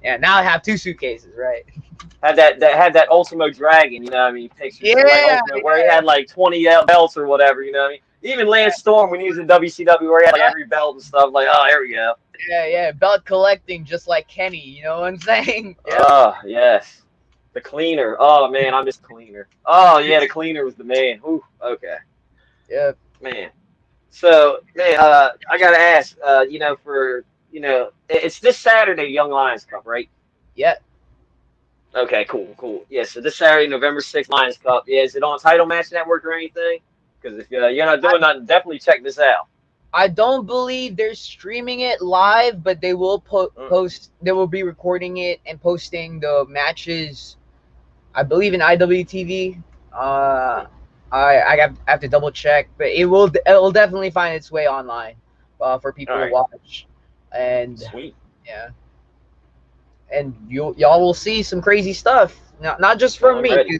yeah. Now I have 2 suitcases, right? Had that Ultimo Dragon, you know what I mean? Pictures of, like, Ultimate, where he had like 20 belts or whatever, you know what I mean? Even Lance Storm when he was in WCW, where he had like every belt and stuff. Like, oh, here we go. Yeah. Belt collecting, just like Kenny. You know what I'm saying? Yeah. Oh yes, the cleaner. Oh man, I miss cleaner. Oh yeah, the cleaner was the man. Ooh, okay. Yeah. Man. So man, I gotta ask. It's this Saturday, Young Lions Cup, right? Yeah. Okay, cool. Yeah, so this Saturday, November 6th, Lions Cup. Yeah, is it on Title Match Network or anything? Because if you're not doing nothing, definitely check this out. I don't believe they're streaming it live, but they will post. They will be recording it and posting the matches, I believe, in IWTV. I have to double check, but it will definitely find its way online for people to watch. And sweet. Yeah. And y'all will see some crazy stuff. Not just from me,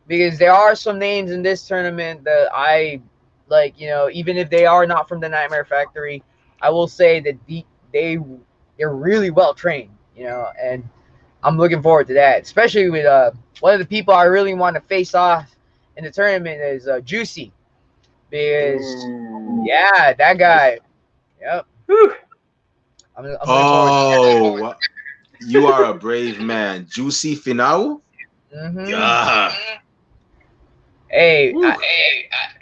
because there are some names in this tournament that I like. Even if they are not from the Nightmare Factory, I will say that they're really well trained. And I'm looking forward to that, especially with one of the people I really want to face off in the tournament is Juicy, because yeah, that guy. Yep. I'm looking forward to that. You are a brave man. Juicy Finau? Mm-hmm. Yeah. Hey,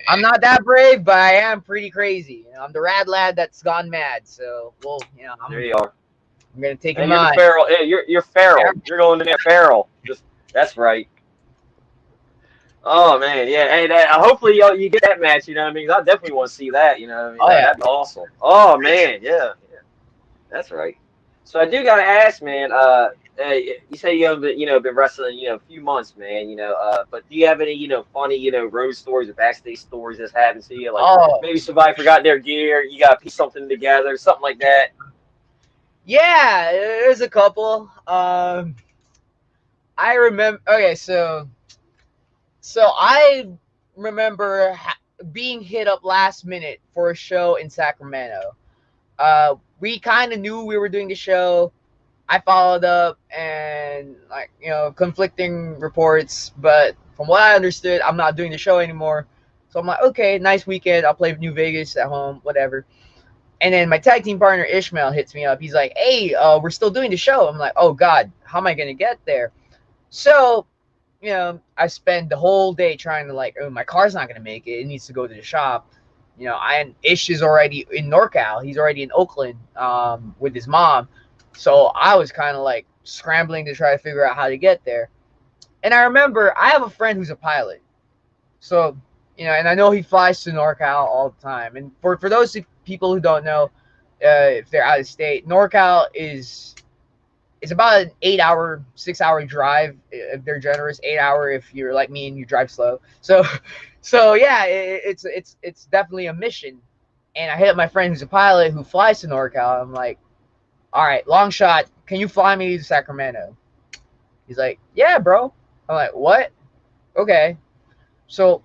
I'm not that brave, but I am pretty crazy. I'm the rad lad that's gone mad. So, there you are. I'm gonna take him on. You're feral. Yeah, you're feral. Yeah. You're going in there feral. That's right. Oh man, yeah. Hey, hopefully you get that match. You know what I mean? I definitely want to see that. You know what I mean? Oh, yeah. That'd be awesome. Oh man, yeah. That's right. So I do gotta ask, man. You say you have been wrestling, a few months, man. But do you have any, funny, road stories or backstage stories that's happened to you? Like maybe somebody forgot their gear, you got to piece something together, something like that. Yeah, there's a couple. I remember. Okay, so I remember being hit up last minute for a show in Sacramento. We kind of knew we were doing the show. I followed up and conflicting reports, but from what I understood, I'm not doing the show anymore. So I'm like, okay, nice weekend. I'll play New Vegas at home, whatever. And then my tag team partner Ishmael hits me up. He's like, "Hey, we're still doing the show." I'm like, "Oh God, how am I gonna get there?" So, I spend the whole day trying to like, oh, my car's not gonna make it. It needs to go to the shop. Ish is already in NorCal. He's already in Oakland with his mom. So I was kind of like scrambling to try to figure out how to get there. And I remember I have a friend who's a pilot. So, and I know he flies to NorCal all the time. And for those people who don't know, if they're out of state, NorCal is about an 8-hour, 6-hour drive if they're generous. 8-hour if you're like me and you drive slow. So yeah, it's definitely a mission. And I hit up my friend who's a pilot who flies to NorCal. I'm like, all right, long shot, can you fly me to Sacramento? He's like, yeah, bro. I'm like, what? Okay. So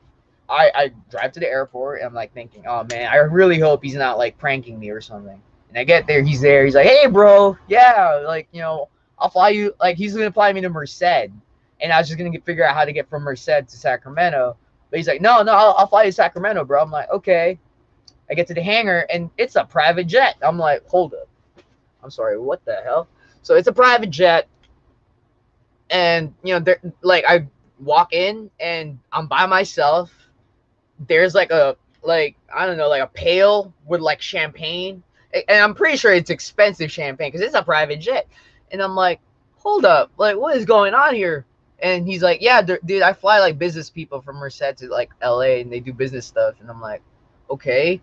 I drive to the airport and I'm like thinking, oh man, I really hope he's not like pranking me or something. And I get there, he's there. He's like, hey, bro, yeah, like, I'll fly you. Like, he's going to fly me to Merced. And I was just going to figure out how to get from Merced to Sacramento. But he's like, no, I'll fly you to Sacramento, bro. I'm like, okay. I get to the hangar, and it's a private jet. I'm like, hold up. I'm sorry, what the hell? So it's a private jet. And, I walk in, and I'm by myself. There's like a pail with like champagne. And I'm pretty sure it's expensive champagne because it's a private jet. And I'm like, hold up, like, what is going on here? And he's like, yeah, dude, I fly like business people from Merced to like LA and they do business stuff. And I'm like, okay,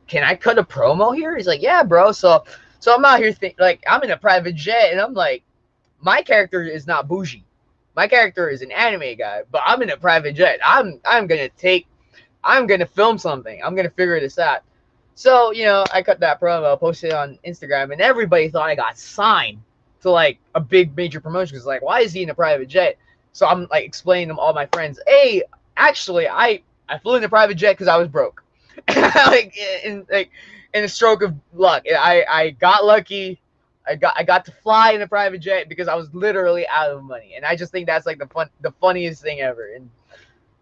can I cut a promo here? He's like, yeah, bro. So I'm out here like, I'm in a private jet and I'm like, my character is not bougie. My character is an anime guy, but I'm in a private jet. I'm gonna film something. I'm gonna figure this out. So, I cut that promo, posted it on Instagram, and everybody thought I got signed to like a big major promotion. Because like, why is he in a private jet? So I'm like explaining to all my friends, hey, actually, I flew in a private jet because I was broke. like in a stroke of luck, I got lucky. I got to fly in a private jet because I was literally out of money, and I just think that's like the funniest thing ever. And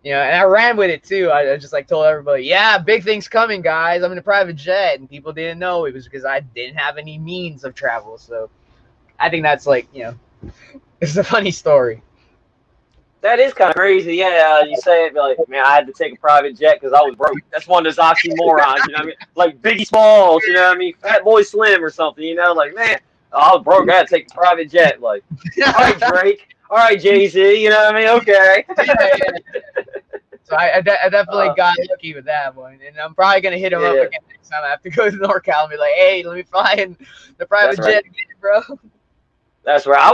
and I ran with it too. I just like told everybody, yeah, big things coming, guys. I'm in a private jet, and people didn't know it was because I didn't have any means of travel. So I think that's like, it's a funny story. That is kind of crazy. Yeah, you say it like, man, I had to take a private jet because I was broke. That's one of those oxymorons, you know what I mean? Like Biggie Smalls, you know what I mean? Fat Boy Slim or something, like, man, I was broke. I had to take a private jet. Like, all right, Drake. All right, Jay-Z, you know what I mean? Okay. So I definitely got lucky with that one. And I'm probably going to hit him up again next time I have to go to NorCal and be like, hey, let me fly in the private jet again, bro. That's right. I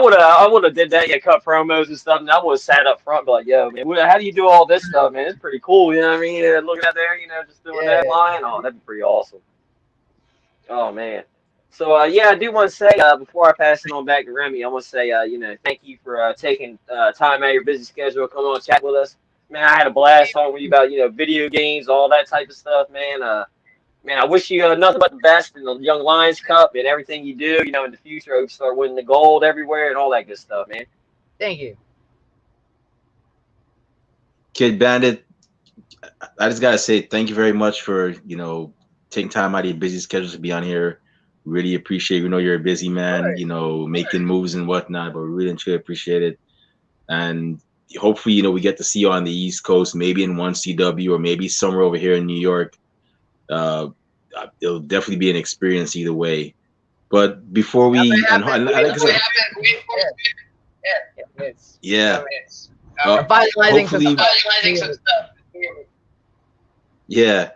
would have did that. Yeah, cut promos and stuff, and I would have sat up front, and be like, "Yo, man, how do you do all this stuff, man? It's pretty cool." You know what I mean? Looking out there, just doing that line. Oh, that'd be pretty awesome. Oh man. So I do want to say before I pass it on back to Remy, I want to say thank you for taking time out of your busy schedule, come on and chat with us. Man, I had a blast talking with you about video games, all that type of stuff, man. Man, I wish you nothing but the best in the Young Lions Cup and everything you do. In the future, you start winning the gold everywhere and all that good stuff, man. Thank you. Kid Bandit, I just gotta say thank you very much for taking time out of your busy schedule to be on here. Really appreciate it. We know you're a busy man, right. Making moves and whatnot, but we really and truly appreciate it. And hopefully, we get to see you on the East Coast, maybe in 1CW or maybe somewhere over here in New York. It'll definitely be an experience either way. But before we revitalizing some stuff. Yeah.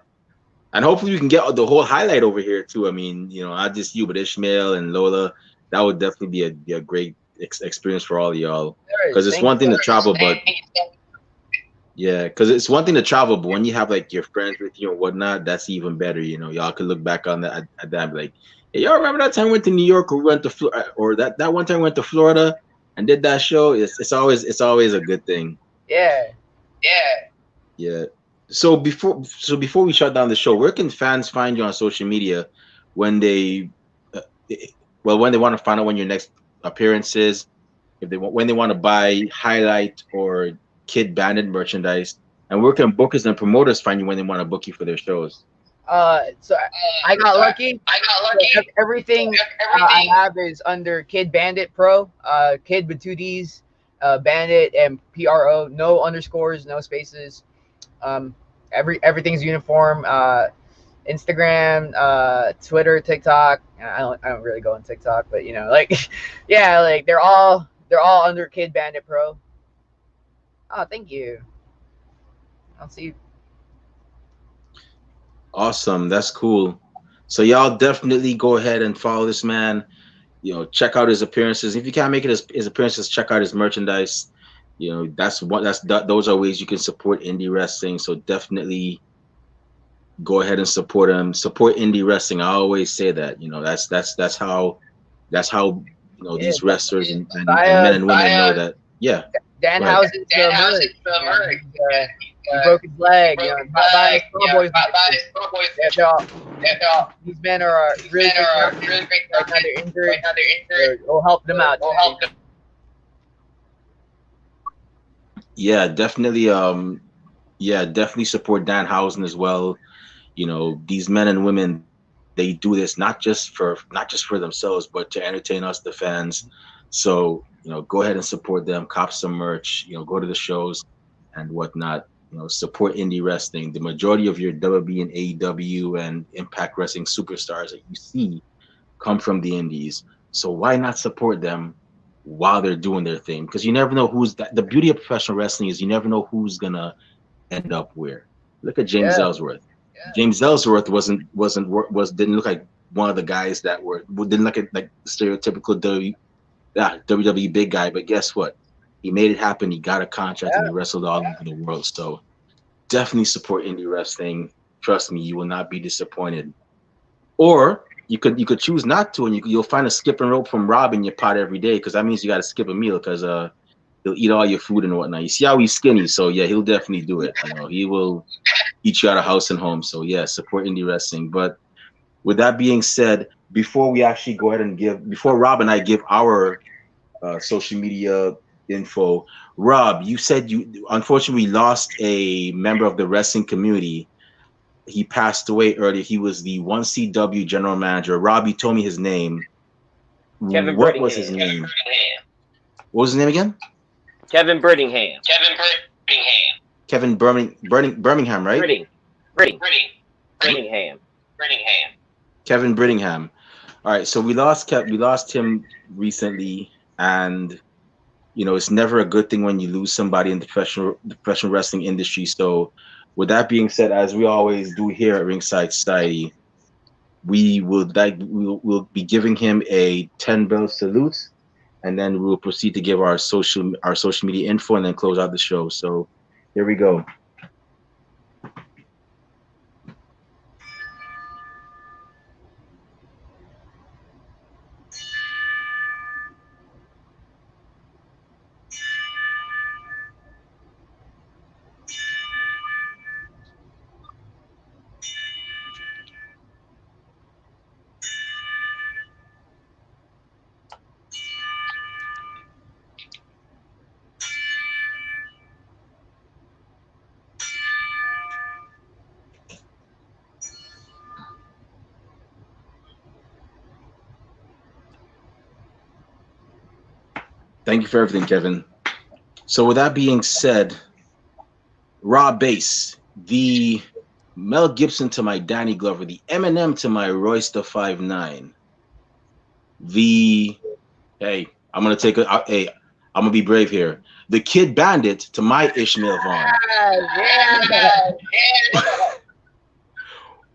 And hopefully we can get the whole highlight over here too. I mean, not just you, but Ishmael and Lola. That would definitely be a great experience for all of y'all. Because it's one thing to travel, but it's one thing to travel, but when you have like your friends with you and whatnot, that's even better. Y'all could look back on that at that and be like, hey, y'all remember that time we went to New York or we went to Florida, or that one time we went to Florida and did that show? It's always a good thing. Yeah. So before we shut down the show, where can fans find you on social media when they want to find out when your next appearance is, when they want to buy highlight or Kid Bandit merchandise, and where can bookers and promoters find you when they want to book you for their shows? So I got lucky. Everything I have is under Kid Bandit Pro. Kid with 2 Ds, Bandit and PRO. No underscores, no spaces. Everything's uniform. Instagram, Twitter, TikTok. I don't really go on TikTok, but like, yeah, like they're all under Kid Bandit Pro. Oh, thank you. I'll see you. Awesome, that's cool. So y'all definitely go ahead and follow this man. Check out his appearances. If you can't make it his appearances, check out his merchandise. Those are ways you can support indie wrestling. So definitely go ahead and support him. Support indie wrestling. I always say that. That's how these wrestlers and men and women know that. Yeah. Dan Housen's merch. He broke his leg. Buy his Pro Boys. These men are really great. Right now they're injured. We'll help them out. Yeah, definitely. Definitely support Dan Housen as well. These men and women, they do this not just for themselves, but to entertain us, the fans. So go ahead and support them. Cop some merch. Go to the shows and whatnot. Support indie wrestling. The majority of your WWE and AEW and Impact Wrestling superstars that you see come from the indies. So why not support them while they're doing their thing? Because you never know the beauty of professional wrestling is you never know who's gonna end up where. Look at James Ellsworth. Yeah. James Ellsworth didn't look like one of the guys that didn't look like the stereotypical WWE big guy, but guess what? He made it happen. He got a contract and he wrestled all over the world. So definitely support indie wrestling. Trust me, you will not be disappointed. Or you could choose not to, and you'll find a skip and rope from Rob in your pot every day, because that means you got to skip a meal, because he'll eat all your food and whatnot. You see how he's skinny, so yeah, he'll definitely do it. He will eat you out of house and home. So yeah, support indie wrestling. But with that being said, before we actually go ahead and before Rob and I give our social media info, Rob, you said you unfortunately lost a member of the wrestling community. He passed away earlier. He was the 1CW general manager. Rob, you told me his name. What was his name? What was his name again? Kevin Brittingham. Kevin Birmingham, right? Brittingham. Kevin Brittingham. All right, so we lost him recently, and it's never a good thing when you lose somebody in the professional wrestling industry. So with that being said, as we always do here at Ringside Society, we'll be giving him a 10-bell salute, and then we'll proceed to give our social media info and then close out the show. So here we go. Thank you for everything, Kevin. So with that being said, Rob Bass, the Mel Gibson to my Danny Glover, the Eminem to my Royce the 5'9", I'm gonna be brave here. The Kid Bandit to my Ishmael Vaughn.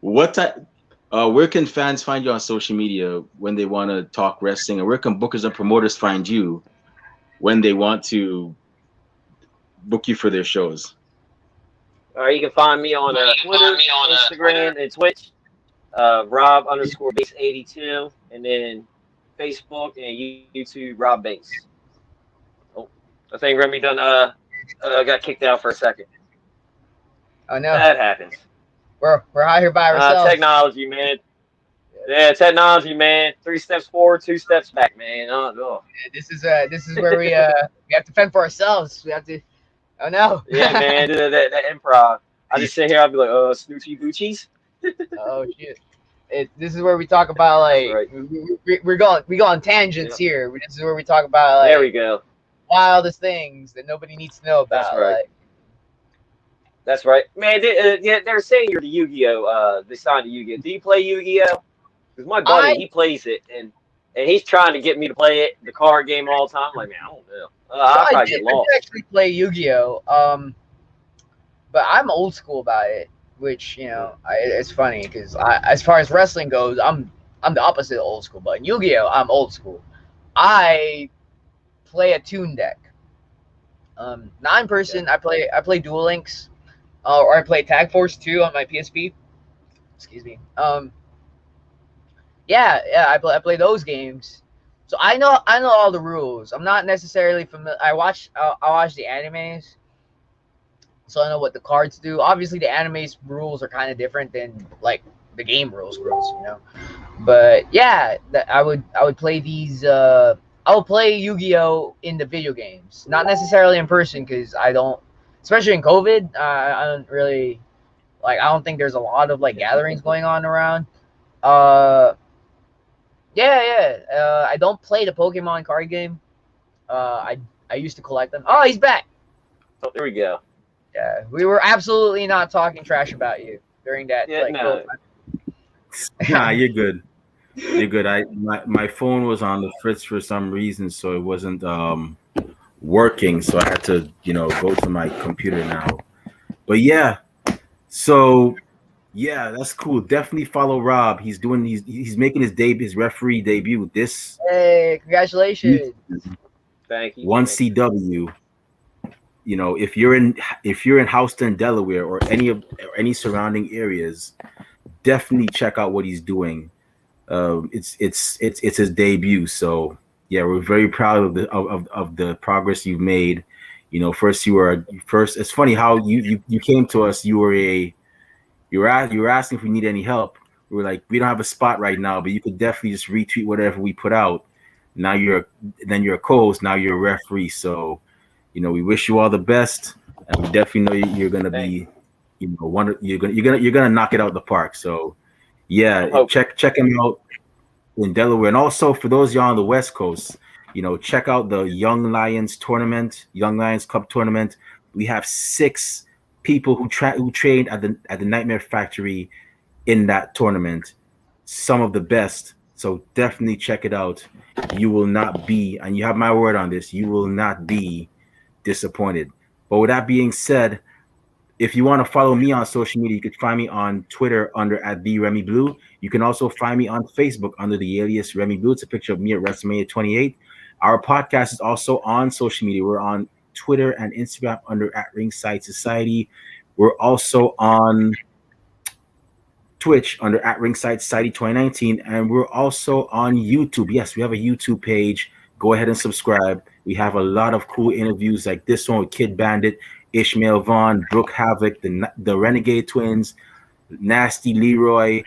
Where can fans find you on social media when they want to talk wrestling, and where can bookers and promoters find you when they want to book you for their shows? You can find me on Twitter, Instagram, and Twitch. Rob_Bass82, and then Facebook and YouTube, Rob Bass. Oh, I think Remy done got kicked out for a second. Oh no, that happens. We're out here by ourselves. Technology, man. Yeah, technology, man. 3 steps forward, 2 steps back, man. Oh. This is where we have to fend for ourselves. We have to. Oh no. Yeah, man. That improv. I just sit here. I'll be like, Snoochie Boochies. Oh shit! This is where we talk about like right. we go on tangents here. This is where we talk about like There we go. wildest things that nobody needs to know That's about. right. Like, That's right, man. Yeah, they're saying you're the Yu-Gi-Oh. They signed to Yu-Gi-Oh. Do you play Yu-Gi-Oh? Because my buddy, I he plays it, and he's trying to get me to play it, the card game all the time. I'm like, man, I don't know. I'll probably get I did lost. actually play Yu-Gi-Oh. But I'm old school about it, which it's funny because as far as wrestling goes, I'm the opposite of old school. But in Yu-Gi-Oh, I'm old school. I play a tune deck. Not in person. I play Duel Links, or I play Tag Force 2 on my PSP. Excuse me. Yeah, I play those games. So I know all the rules. I'm not necessarily familiar. I watch the animes, so I know what the cards do. Obviously, the anime's rules are kind of different than like the game rules, But yeah, I would play these. I would play Yu-Gi-Oh in the video games, not necessarily in person because I don't, especially in COVID. I don't really like. I don't think there's a lot of like gatherings going on around. Uh, yeah. I don't play the Pokemon card game. I used to collect them. Oh, he's back. Oh, there we go. Yeah, we were absolutely not talking trash about you during that. Yeah, no. Nah, you're good. You're good. My phone was on the fritz for some reason, so it wasn't working. So I had to, go to my computer now. But yeah, so yeah, that's cool. Definitely follow Rob. He's making his referee debut. Hey, congratulations! Thank you. 1CW. If you're in Houston, Delaware, or any surrounding areas, definitely check out what he's doing. It's his debut, so yeah, we're very proud of the progress you've made. First. It's funny how you came to us. You were asking if we need any help. We were like, we don't have a spot right now, but you could definitely just retweet whatever we put out. Now you're a co-host. Now you're a referee. So, we wish you all the best, and we definitely know you're gonna be, you're gonna knock it out the park. So, yeah, check him out in Delaware, and also for those y'all on the West Coast, check out the Young Lions Cup tournament. We have 6 people who trained at the Nightmare Factory in that tournament, some of the best. So definitely check it out. You will not be, and you have my word on this, you will not be disappointed. But with that being said, if you want to follow me on social media, you could find me on Twitter under @TheRemyBlue. You can also find me on Facebook under the alias Remy Blue. It's a picture of me at WrestleMania 28. Our podcast is also on social media. We're on Twitter and Instagram under @Ringside Society. We're also on Twitch under @Ringside Society 2019, and we're also on YouTube. Yes, we have a YouTube page. Go ahead and subscribe. We have a lot of cool interviews like this one with Kid Bandit, Ishmael Vaughn, Brooke Havoc, the Renegade Twins, Nasty Leroy,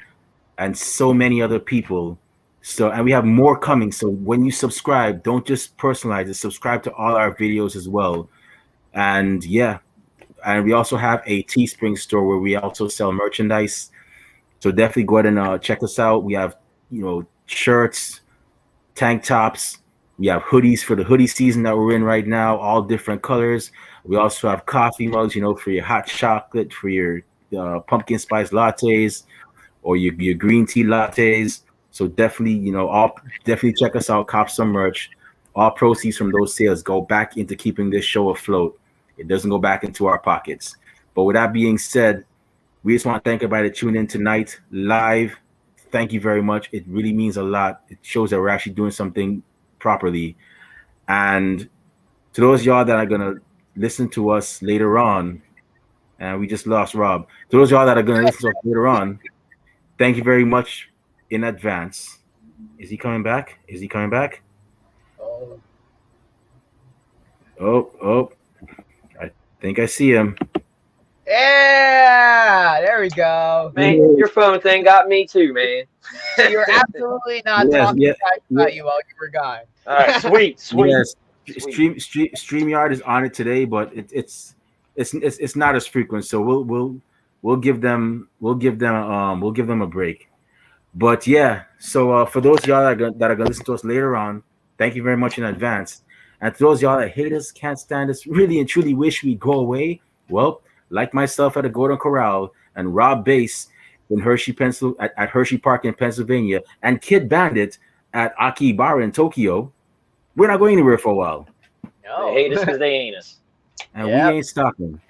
and so many other people. So, and we have more coming. So when you subscribe, don't just personalize it. Subscribe to all our videos as well. And yeah, and we also have a Teespring store where we also sell merchandise. So definitely go ahead and check us out. We have, shirts, tank tops. We have hoodies for the hoodie season that we're in right now, all different colors. We also have coffee mugs, for your hot chocolate, for your pumpkin spice lattes, or your green tea lattes. So definitely, definitely check us out, cop some merch. All proceeds from those sales go back into keeping this show afloat. It doesn't go back into our pockets. But with that being said, we just want to thank everybody that tuned in tonight live. Thank you very much. It really means a lot. It shows that we're actually doing something properly. And to those y'all that are going to listen to us later on, and we just lost Rob. To those y'all that are going to listen to us later on, thank you very much in advance. Is he coming back? Oh, I think I see him. Yeah, there we go. Man, your phone thing got me too, man. You're absolutely not talking about you while you were gone. All right, sweet. Yes, StreamYard is on it today, but it's not as frequent. So we'll give them a break. But yeah, so for those of y'all that are gonna listen to us later on, thank you very much in advance. And to those of y'all that hate us, can't stand us, really and truly wish we go away, well, like myself at the Golden Corral and Rob Bass in at Hershey Park in Pennsylvania, and Kid Bandit at Akihabara in Tokyo, we're not going anywhere for a while. They hate us because they ain't us. And we ain't stopping.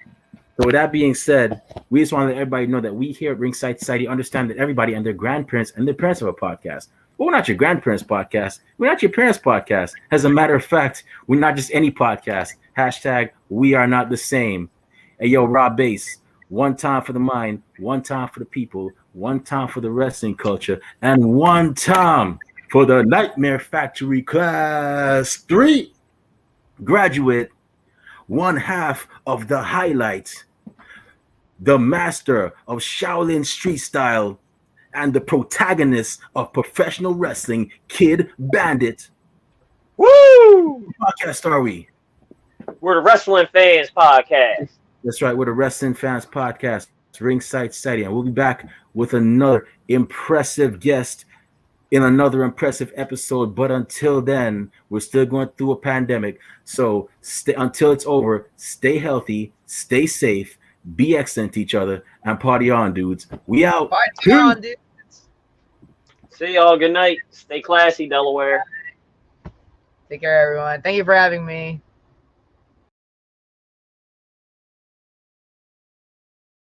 So with that being said, we just want to let everybody know that we here at Ringside Society understand that everybody and their grandparents and their parents have a podcast. But we're not your grandparents' podcast. We're not your parents' podcast. As a matter of fact, we're not just any podcast. Hashtag we are not the same. Hey, yo, Rob Bass, one time for the mind, one time for the people, one time for the wrestling culture, and one time for the Nightmare Factory Class 3 graduate, one half of the highlights, the master of Shaolin Street Style, and the protagonist of professional wrestling, Kid Bandit. Woo! What podcast are we? We're the Wrestling Fans Podcast. That's right, we're the Wrestling Fans Podcast, Ringside Society, and we'll be back with another impressive guest in another impressive episode. But until then, we're still going through a pandemic. So until it's over, stay healthy, stay safe, be excellent to each other, and party on, dudes. We out. Party on, dudes. See y'all. Good night. Stay classy, Delaware. Take care, everyone. Thank you for having me.